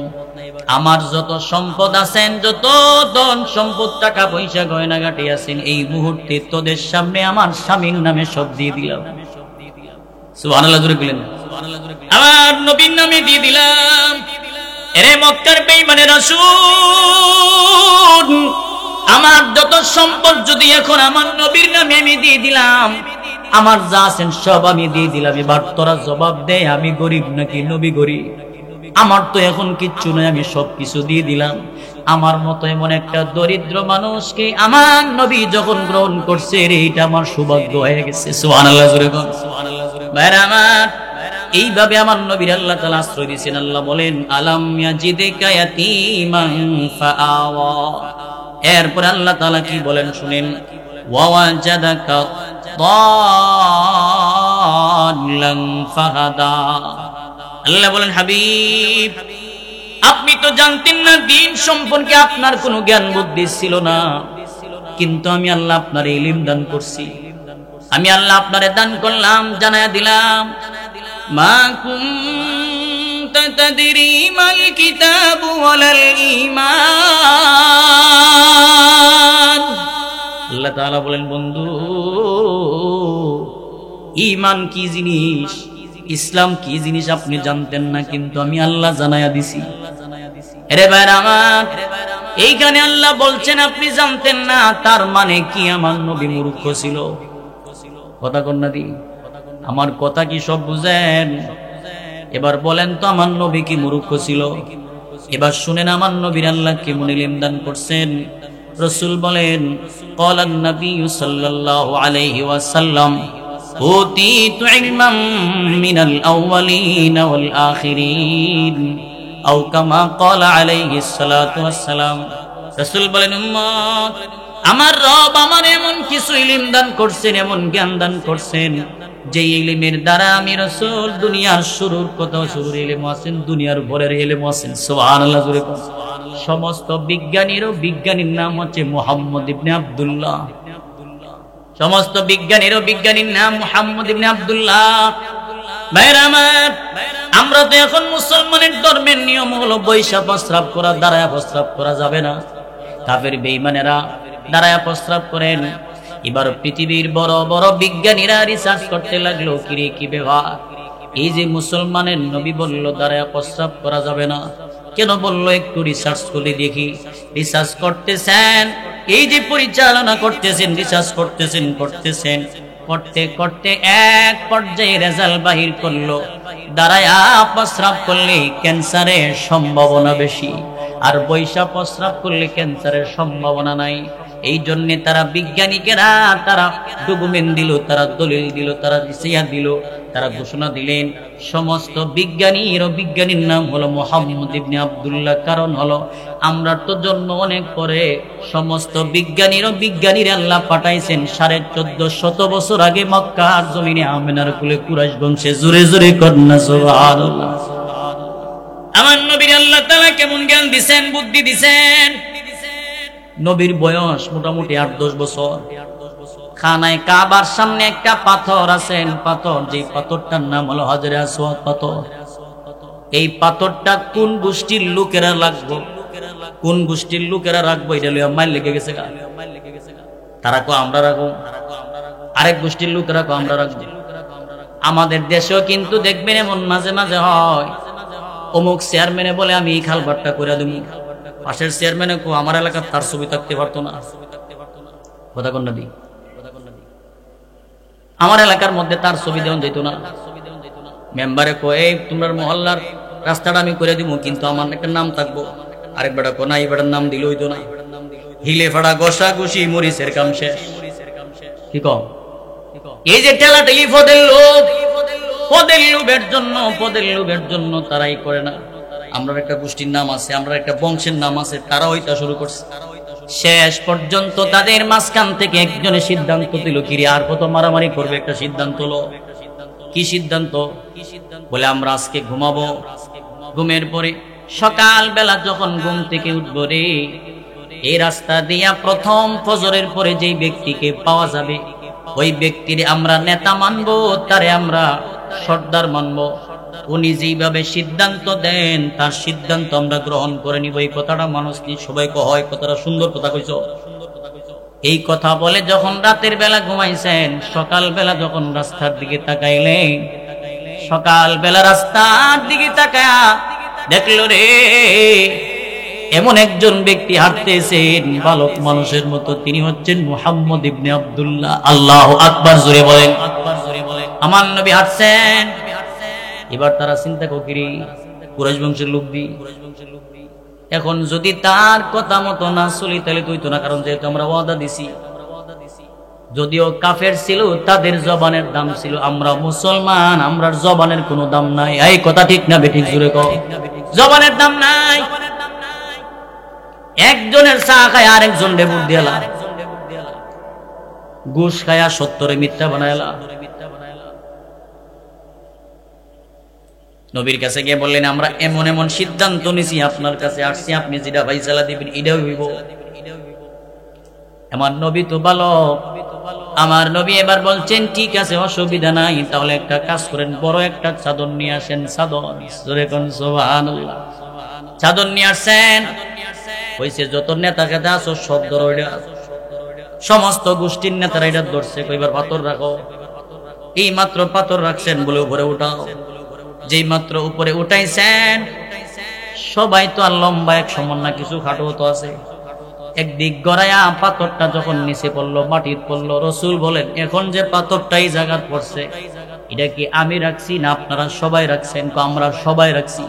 Speaker 1: আমার যত সম্পদ আছেন, যত ধন সম্পদ, টাকা পয়সা, গয়নাগাটি আছেন, এই মুহূর্তে তোদের সামনে আমার স্বামীর নামে সব দিয়ে দিলাম। সুবহানাল্লাহ জোরে বলেন। আমার নবীর নামে দিয়ে দিলাম। এরে মক্কার বেঈমানের রাসূল, আমার যত সম্পদ যদি এখন আমার নবীর নামে আমি দিয়ে দিলাম, আমার যা আছেন সব আমি দিয়ে দিলাম, এবার তোরা জবাব দে আমি গরিব নাকি নবী গরিব? আমার তো এখন কিচ্ছু নাই, আমি সব কিছু দিয়ে দিলাম। আমার মতো এমন একটা দরিদ্র মানুষকে আমার নবী যখন গ্রহণ করছে, এইটা আমার সৌভাগ্য হয়ে গেছে। সুবহানাল্লাহ জোরে বল। ভাইরা আমার, এইভাবে আমার নবীর আল্লাহ তাআলা আশ্রয় দিয়েছেন। আল্লাহ বলেন আলাম ইয়াজিদকা ইয়াতীমান ফাআওয়া। এরপর আল্লাহ তাআলা কি বলেন শুনেন, ওয়াওয়াজাদাকা দাল্লান ফাহাদা। আল্লাহ বলেন হাবিব, আপনি তো জানতেন না দ্বীন সম্পর্কে, আপনার কোনো জ্ঞান বুদ্ধি ছিল না, কিন্তু আমি আল্লাহ আপনার ইলম দান করছি, আমি আল্লাহ আপনারে দান করলাম, জানায়া দিলাম। মা কুনতা তাদরি মাল কিতাবু ওয়ালাল ঈমান। আল্লাহ তাআলা বলেন বন্ধু, ঈমান কি জিনিস, ইসলাম কি জিনিস আপনি জানতেন না, কিন্তু আমি আল্লাহ জানায়া দিছি। আরে ভাইরা আমার, এইখানে আল্লাহ বলছেন আপনি জানতেন না, তার মানে কি আমার নবী মূর্খ ছিল? কথা কন না দি, আমার কথা কি সব বুঝেন? এবার বলেন তো আমার নবী কি মূর্খ ছিল? এবার শুনেন আমার নবীর আল্লাহ কেমন ইলম দান করছেন। রাসূল বলেন ক্বালান নবী সাল্লাল্লাহু আলাইহি ওয়াসাল্লাম উতীতু ইলমান মিনাল আউয়ালিন ওয়াল আখিরিন, আও কামা ক্বালা আলাইহিস সালাতু ওয়াসসালাম। রাসূল বলেন উম্মত, আমার রব আমার এমন কিছু ইলম দান করছেন, এমন জ্ঞান দান করছেন, যে ইলমের দ্বারা আমি রাসূল দুনিয়ার শুরুর কথা, শুরুর ইলম আছেন, দুনিয়ার ভরের ইলম আছেন। সুবহানাল্লাহ জোরে বল। সমস্ত বিজ্ঞানীর নাম হচ্ছে মুহাম্মদ ইবনে আব্দুল্লাহ। সমস্ত বিজ্ঞানীর নাম মুহাম্মদ ইবনে আব্দুল্লাহ। ভাইরা আমার, আমরা তো এখন মুসলমানের ধর্মের নিয়ম হলো বৈশা প্রস্রাব করা, দাঁড়ায়া প্রস্রাব করা যাবে না। কাফের বেঈমানেরা দাঁড়ায়া প্রস্রাব করেন। এবার পৃথিবীর বড় বড় বিজ্ঞানীরা রিসার্চ করতে লাগলো, কিরে কি ব্যাপার, এই যে মুসলমানের নবী বলল দাঁড়ায়া প্রস্রাব করা যাবে না, কেন বললো একটু রিসার্চ করে দেখি। রিসার্চ করতেছেন, এই যে পরিচালনা করতেছেন, রিসার্চ করতেছেন করতে করতে এক পর্যায়ে রেজাল্ট বাহির করলো, দাঁড়ায়া প্রস্রাব করলে ক্যান্সারের সম্ভাবনা বেশি, আর বৈশা প্রস্রাব করলে ক্যান্সারের সম্ভাবনা নাই। এই জন্য তারা বিজ্ঞানীকেরা তারা ডকুমেন্ট দিল, তারা দলিল দিল, তারা রিসার্চ দিল, তারা ঘোষণা দিলেন সমস্ত বিজ্ঞানীর নাম হলো মুহাম্মদ ইবনে আব্দুল্লাহ। কারণ হলো আমরা তো জন্ম অনেক পরে, সমস্ত বিজ্ঞানীরা আল্লাহ পাঠাইছেন 1450 বছর আগে মক্কার জমিনে আমেনার কুলে কুরাইশ বংশে। জোরে জোরে কন্যা সুবহানাল্লাহ। আমার নবীর আল্লাহ তাআলা কেমন জ্ঞান দিবেন, বুদ্ধি দিবেন। নবীর বয়স মোটামুটি 8-10 বছর। খানায় কাবার সামনে একটা পাথর আছেন, পাথর, যে পাথরটার নাম হলো হাজরে আসওয়াদ পাথর। এই পাথরটা কোন গোষ্ঠীর লোকেরা লাগবো, কোন গোষ্ঠীর লোকেরা রাখবো, এটা লইয়া মাইল লেগে গেছে। তারা কো আমরা রাখবো, আরেক গোষ্ঠীর লোকেরা কো আমরা রাখবো। আমাদের দেশেও কিন্তু দেখবেন এমন মাঝে মাঝে হয়, অমুক চেয়ারম্যানে বলে আমি এই খালবারটা করে দেবো, পাশের চেয়ারম্যানে কো আমার এলাকার তার ছবি থাকতে পারতো না। কথা কন্যা দি, আমার এলাকার মধ্যে তার ছবি দেওয়া যেত না। মেম্বারে কয়ে তোমরা মহল্লার রাস্তাটা আমি করে দিব, কিন্তু আমার একটা নাম থাকবো। আরেক বেটা কো না, এই বেটার নাম দিলে হইতো না। হিলে ফাড়া ঘষা ঘুষি মরিচের কাম শেষ। কি কম এই যে ঠেলাঠেলি পদের লোভ, পদের লোভের জন্য তারাই করে না। আমরা একটা গোষ্ঠীর নাম আছে, আমরা একটা বংশের নাম আছে, তারা হইতা শুরু করছে। শেষ পর্যন্ত তাদের মাঝখান থেকে একজনে সিদ্ধান্ত দিল, কিরে আর কত মারামারি করবে, একটা সিদ্ধান্ত লো। কি সিদ্ধান্ত? বলে আমরা আজকে ঘুমাবো, ঘুমের পরে সকাল বেলা যখন ঘুম থেকে উঠবো রে, এই রাস্তা দিয়া প্রথম ফজরের পরে যেই ব্যক্তিকে পাওয়া যাবে, ওই ব্যক্তির আমরা নেতা মানবো, তারে আমরা সর্দার মানবো। উনি যেইভাবে সিদ্ধান্ত দেন তার সিদ্ধান্ত আমরা গ্রহণ করে নিব। এই কথাটা মানুষ কি সবাই কয়? কথাটা সুন্দর কথা কইছ। এই কথা বলে যখন রাতের বেলা ঘুমাইছেন, সকাল বেলা যখন রাস্তার দিকে তাকাইলেন, সকাল বেলা রাস্তার দিকে তাকায়া দেখলো রে এমন একজন ব্যক্তি হাঁটতেছেন বালক মানুষের মতো, তিনি হচ্ছেন মুহাম্মদ ইবনে আব্দুল্লাহ। আল্লাহু আকবার জোরে বলেন। আমার নবী হাঁটছেন। এবার তারা চিন্তা করি কুরাইশ বংশের লোক দি, এখন যদি তার কথা মতো না চলি তাহলে কইতো না, কারণ যেহেতু আমরা ওয়াদা দিছি। যদিও কাফের ছিল, তাদের জবানের দাম ছিল, আমরা মুসলমান, আমরা জবানের কোনো দাম নাই। এই কথা ঠিক না বেঠিক জোরে কও? জবানের দাম নাই। একজনের চা খায় আরেকজন ডেবুর দিয়ালা, ঘুষ খায়া 70 মিথ্যা বানায়লা। নবীর কাছে গিয়ে বললেন, আমরা এমন এমন সিদ্ধান্ত নিছি, আপনার কাছে আসছি, আপনি যেটা ফাইসালা দিবেন এটাও হইব। আমার নবী তো ভালো। আমার নবী এবার বলছেন, ঠিক আছে অসুবিধা নাই, তাহলে একটা কাজ করেন, বড় একটা চাদর নিয়ে আসেন। চাদর, সুবহানাল্লাহ, চাদর নিয়ে আসেন। কইছে যত নেতা খেতে আসো সব ধরো, সমস্ত গোষ্ঠীর নেতারা এটা ধরছে, কইবার পাথর রাখো। এই মাত্র পাথর রাখছেন, বলে উপরে উঠাও। যেই মাত্র উপরে উঠাইছেন, সবাই তো আর লম্বা এক সমান না, কিছু খাটো তো আছে। একদিক গড়াইয়া পাথরটা যখন নিচে পড়লো, মাটির পড়লো, রসুল বলেন, এখন যে পাথরটা এই জায়গা পড়ছে, এটা কি আমি রাখছি না আপনারা সবাই রাখছেন? আমরা সবাই রাখছি।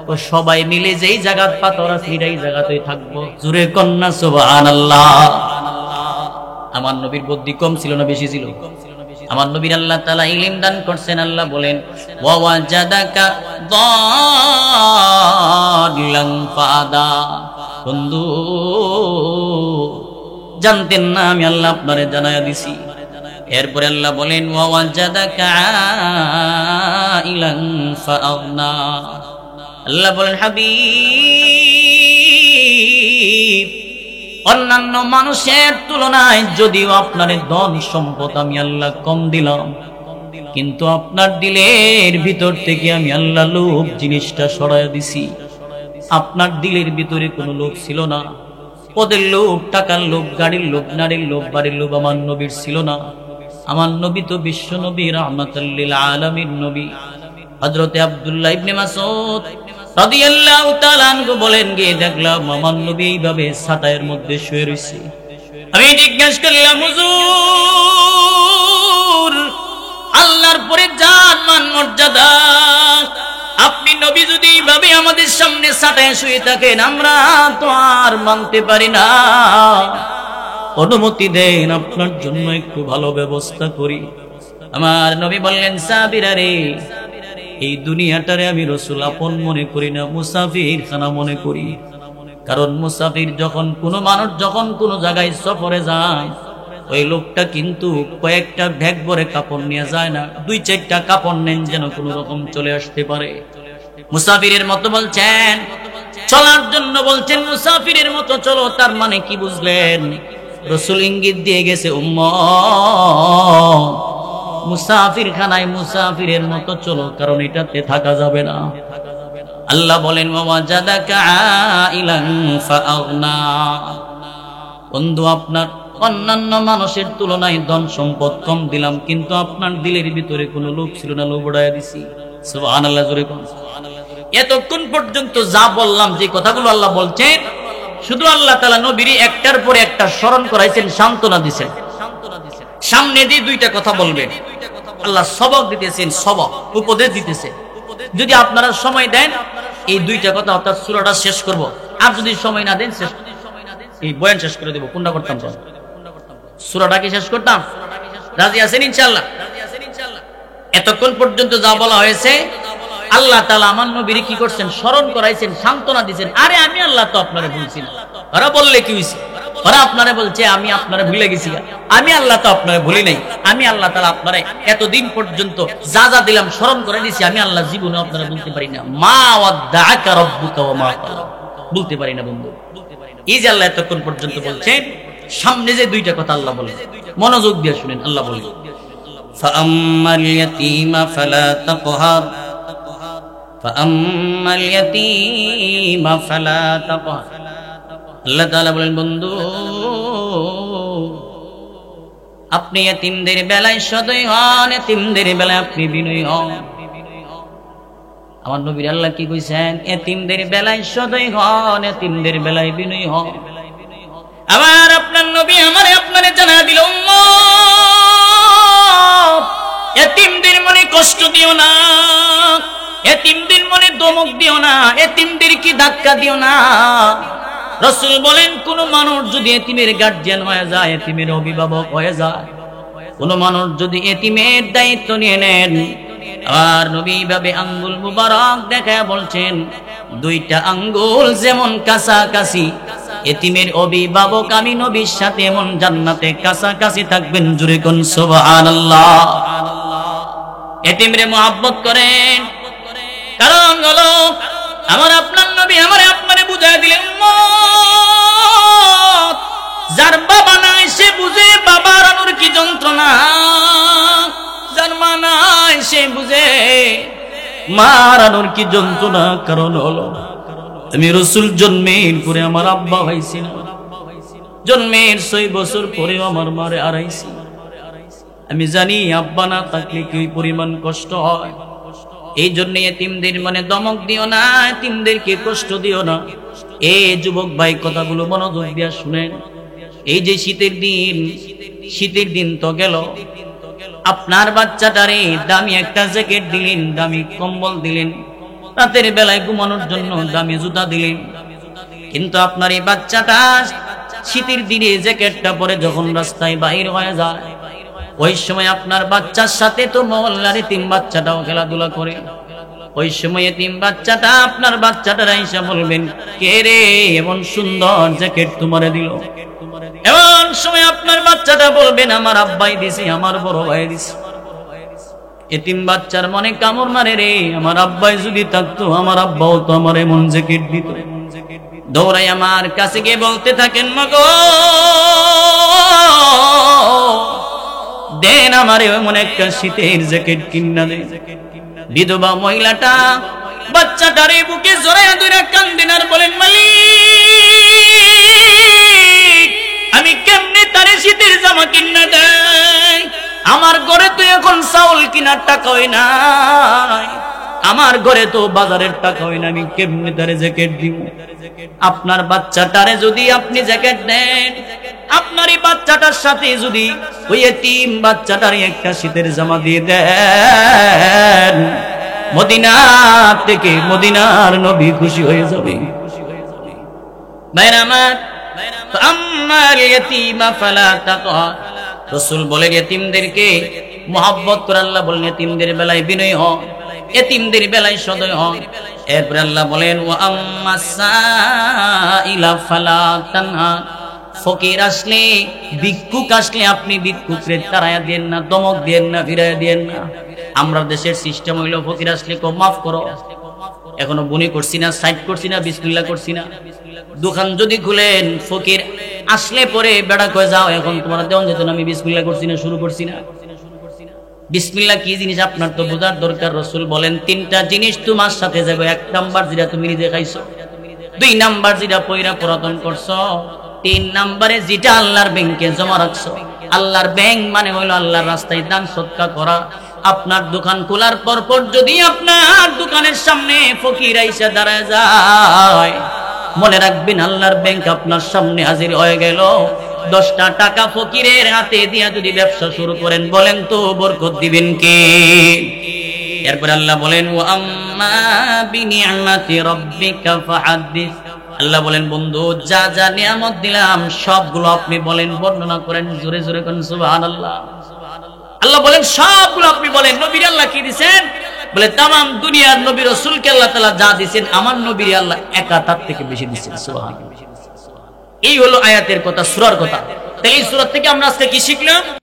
Speaker 1: তো সবাই মিলে যেই জায়গার পাথর আছে এই জায়গাতেই থাকবো। জোরে কন্যা সুবহানাল্লাহ। আমার নবীর বুদ্ধি কম ছিল না বেশি ছিল? আমার নবীর আল্লাহ তাআলা ইলম দান করছেন। আল্লাহ বলেন, ওয়া ওয়াজাদাকা দাল্লান ফাদা। বন্ধু জানতেন না, আমি আল্লাহ আপনারে জানায়া দিছি। এরপরে আল্লাহ বলেন, ওয়া ওয়াজাদাকা আইলান ফাআগনা। আল্লাহ বলেন, হাবিব, অন্যান্য মানুষের তুলনায় যদিও আপনার ধন সম্পদ আমি আল্লাহ কম দিলাম, কিন্তু আপনার দিলের ভিতর থেকে আমি আল্লাহ লোভ জিনিসটা সরাইয়া দিছি। আপনার দিলের ভিতরে কোনো লোভ ছিল না। পদের লোভ, টাকার লোভ, গাড়ির লোভ, নারীর লোভ, বাড়ির লোভ আমার নবীর ছিল না। আমার নবী তো বিশ্ব নবী, রাহমাতাল লিল আলামিন নবী। হযরতে আব্দুল্লাহ ইবনে মাসউদ রাদিয়াল্লাহু তাআলা আনহু বলেন, গিয়ে দেখলাম আমার নবী এইভাবে ছাতায়ের মধ্যে শুয়ে রয়েছে। আমি জিজ্ঞাসা করলাম, হুজুর, আল্লাহর পরে জান মান মর্যাদা, আপনি নবী যদি এইভাবে আমাদের সামনে ছাতায় শুয়ে থাকেন, আমরা তো আর মানতে পারি না। অনুমতি দেন, আপনার জন্য একটু ভালো ব্যবস্থা করি। আমার নবী বললেন, সাবিরা রে, এই দুনিয়াটারে আমি রাসূল আপন মনে করি না, মুসাফির খানা মনে করি। কারণ মুসাফির যখন কোনো মানুষ যখন কোনো জায়গায় সফরে যায়, ওই লোকটা কিন্তু কয়েকটা ব্যাগ ভরে কাপড় নিয়ে যায় না, 2-4টা কাপড় নেন যেন কোনো রকম চলে আসতে পারে। মুসাফিরের মতো বলছেন, চলার জন্য বলছেন মুসাফিরের মতো চলো। তার মানে কি বুঝলেন? রাসূল ইঙ্গিত দিয়ে গেছে, উম্মত মুসাফির খানায় মুসাফিরের মতো চলো, কারণ এটাতে থাকা যাবে না। আল্লাহ বলেন, ওয়াজাদাকা আইলান ফাআগনা। বন্ধু, আপনার অন্যান্য মানুষের তুলনায় ধন সম্পদ কম দিলাম, কিন্তু আপনার দিলের ভিতরে কোনো লোভ ছিল না, লোভ উড়াইয়া দিছি। সুবহানাল্লাহ, জোরে কোন। এতক্ষণ পর্যন্ত যা বললাম, যে কথাগুলো আল্লাহ বলছেন, শুধু আল্লাহ তাআলা নবীর একটার পরে একটা স্মরণ করাইছেন, সান্ত্বনা দিয়েছেন। সামনে দিয়ে 2টা কথা বলবেন, আল্লাহ সবক দিতেছেন, সবক উপদেশ দিতেছে। যদি আপনারা সময় দেন এই দুইটা কথা অর্থাৎ সূরাটা শেষ করব, আর যদি সময় না দেন শেষ এই বয়ান শেষ করে দেব। কোনটা করতাম? সূরাটা কি শেষ করতাম? রাজি আছেন ইনশাআল্লাহ? এতক্ষণ পর্যন্ত যা বলা হয়েছে আল্লাহ তাআলা আমার নবীর কি করছেন? স্মরণ করাইছেন, সান্ত্বনা দিয়েছেন। আরে আমি আল্লাহ তো আপনারে বলছি না, ওরা বললে কি হইছে? ওরা আপনারে বলছে আমি আপনারে ভুলে গেছি, আমি আল্লাহ তো আপনারে ভুলি নাই। আমি আল্লাহ তাআলা আপনারে এতদিন পর্যন্ত যা যা দিলাম স্মরণ করে দিয়েছি, আমি আল্লাহ জীবনে আপনারা বলতে পারি না মা ওয়াদ্দাআকা রাব্বুকা ওয়া মা ক্বালা, বলতে পারি না বন্ধু। এই যে আল্লাহ এতক্ষণ পর্যন্ত বলছেন, সামনে যে দুইটা কথা আল্লাহ বলেন, মনোযোগ দিয়ে শুনেন। আল্লাহ বলেন ফাআম্মাল ইয়াতীমা ফালা তাকহার, ফাআম্মাল ইয়াতীমা ফালা তাকহার। আল্লাহ তাআলা বলেন বন্ধু আপনি এতিমদের বেলায় সদয় হন, এতিমদের বেলায় আপনি বিনয়ী হন। আমার নবীর আল্লাহ কি কইছেন? এতিমদের বেলায় সদয় হন, এতিমদের বেলায় বিনয়ী হন। আবার আপনার নবী আমারে আপনারে জানা দিল এতিমদের মনে কষ্ট দিও না, এতিমদের মনে ধমক দিও না, এতিমদের কি ধাক্কা দিও না। রাসূল বলেন কোন মানুষ যদি এতিমের গার্জিয়ান হয়ে যায়, এতিমের অভিভাবক হয়ে যায়, কোন মানুষ যদি এতিমের দায়িত্ব নিয়ে নেন, আর নবী ভাবে আঙ্গুল মুবারক দেখায় বলছেন দুইটা আঙ্গুল যেমন কাছাকাছি, এতিমের অভিভাবক আমি নবীর সাথে এমন জান্নাতে কাছাকাছি থাকবেন। জোরে কোন সুবহানাল্লাহ। এতিমরে মুহাব্বত করেন, কারণ হলো আমার আপনার নবী আমারে আপনারে বুঝায় দিলেন যার বাবা নাই সে বুঝে বাবার আনুর কি যন্ত্রণা, যার মা নাই সে বুঝে মার আনুর কি যন্ত্রণা। কারণ হলো আমি রাসূল জন্মের পরে আমার আব্বা হইছি না, জন্মের 6 বছর পরে আমার মারে হারাইছি। আমি জানি আব্বা না থাকলে কি পরিমাণ কষ্ট হয়। এই জন্য এতিমদের মনে ধমক দিও না, এতিমদেরকে কষ্ট দিও না। এই যুবক ভাই কথাগুলো মনোযোগ দিয়ে শুনেন। এই যে শীতের দিন তো গেল, আপনার বাচ্চাটারে দামি একটা জ্যাকেট দিলেন, দামি কম্বল দিলেন, রাতের বেলায় ঘুমানোর জন্য দামি জুতা দিলেন, কিন্তু আপনার এই বাচ্চাটা শীতের দিনে জ্যাকেটটা পরে যখন রাস্তায় বাইর হয়ে যায়, ওই সময় আপনার বাচ্চার সাথে তো মহল্লার এতিম বাচ্চাটাও খেলাধুলা করে। ওই সময় এতিম বাচ্চাটা আপনার বাচ্চাটার আইসা বলবেন কে রে এমন সুন্দর জ্যাকেট তোমারে দিল। এমন সময় আপনার বাচ্চাটা বলবেন আমার আব্বাই দিছে, আমার বড় ভাই দিছে। এতিম বাচ্চার মনে কামড় মারে রে, আমার আব্বাই যদি থাকতো আমার আব্বাও তো আমার এমন জ্যাকেট দিত। দৌড়াই আমার কাছে গিয়ে বলতে থাকেন মাগো দেন আমারে এমন একটা শীতের জ্যাকেট কিনা দে। বিধবা মহিলাটা বাচ্চাটারে বুকে জড়াইয়া ধরে কান্দেন আর বলেন মালিক আমি কেমনে তারে শীতের জামা কিনা দেই, আমার ঘরে তো এখন চাউল কিনার টাকা হয় না, আমার ঘরে তো বাজারের টাকা হয় না, আমি কেমনে তারে জ্যাকেট দিব। আপনার বাচ্চাটারে যদি আপনি জ্যাকেট দেন, আপনার এই বাচ্চাটার সাথে যদি ওই এতিম বাচ্চাটারে একটা শীতের জামা দিয়ে দেন, মদিনা থেকে মদিনার নবী খুশি হয়ে যাবে। ভাইরা আমার, আম্মাল ইয়াতীমা ফালা তাকহার, রাসূল বলেন এতিমদেরকে মুহাব্বত করে। আল্লাহ বলেন এতিমদের বেলায় বিনয়ী হও, এতিমদের বেলায় সদয় হও। এরপর আল্লাহ বলেন ওয়া আম্মাস সাইলা ফালা তানহার, ফকির আসলে ভিক্ষুক আসলে আপনি ভিক্ষুকরে তাড়ায়া দেন না, ধমক দেন না, ফিরাইয়া দেন না। আমরা দেশের সিস্টেম হইলো ফকির আসলে কো মাফ করো, এখনো বনি করছি না, সাইড করছি না, বিসমিল্লাহ করছি না। দোকান যদি খুলেন ফকির আসলে পরে বেড়া কয়ে যাও এখন তোমার দেওয়ান যেত না, আমি বিসমিল্লাহ করছি না, শুরু করছি না। বিসমিল্লাহ কি জিনিস আপনার তো বোঝার দরকার। রাসূল বলেন 3টা জিনিস তোমার সাথে যাবে। 1 নাম্বার যেটা তুমি নিজে খাইছো, 2 নাম্বার যেটা পয়রা পুরাতন করছো, 3 নাম্বারে যেটা আল্লাহর ব্যাংকে জমা রাখছো। আল্লাহর ব্যাংক মানে হলো আল্লাহর রাস্তায় দান সদকা করা। আপনার দোকান খোলার পর যদি আপনার দোকানের সামনে ফকির আইসা দাঁড়ায় যায়, মনে রাখবেন আল্লাহর ব্যাংক আপনার সামনে হাজির হয়ে গেল। 10টা টাকা ফকিরের হাতে দিয়া যদি ব্যবসা শুরু করেন, বলেন তো বরকত দিবেন কে? এরপর আল্লাহ বলেন ওয়া আম্মা বিনিআমাতি রাব্বিকা ফাহাদ্দিস। আল্লাহ বলেন বন্ধু যা যা নিয়ামত দিলাম সবগুলো আপনি বলেন, বর্ণনা করেন, জোরে জোরে করেন সুবহানাল্লাহ। আল্লাহ বলেন সবগুলো আপনি বলেন। নবীর আল্লাহ কি দিবেন? বলে তামাম দুনিয়ার নবী রাসূলকে আল্লাহ তাআলা যা দিবেন আমার নবীর আল্লাহ একা তার থেকে বেশি দিবেন। সুবহানাল্লাহ। এই হলো আয়াতের কথা, সূরার কথা। তাই এই সূরা থেকে আমরা আজকে কি শিখলাম?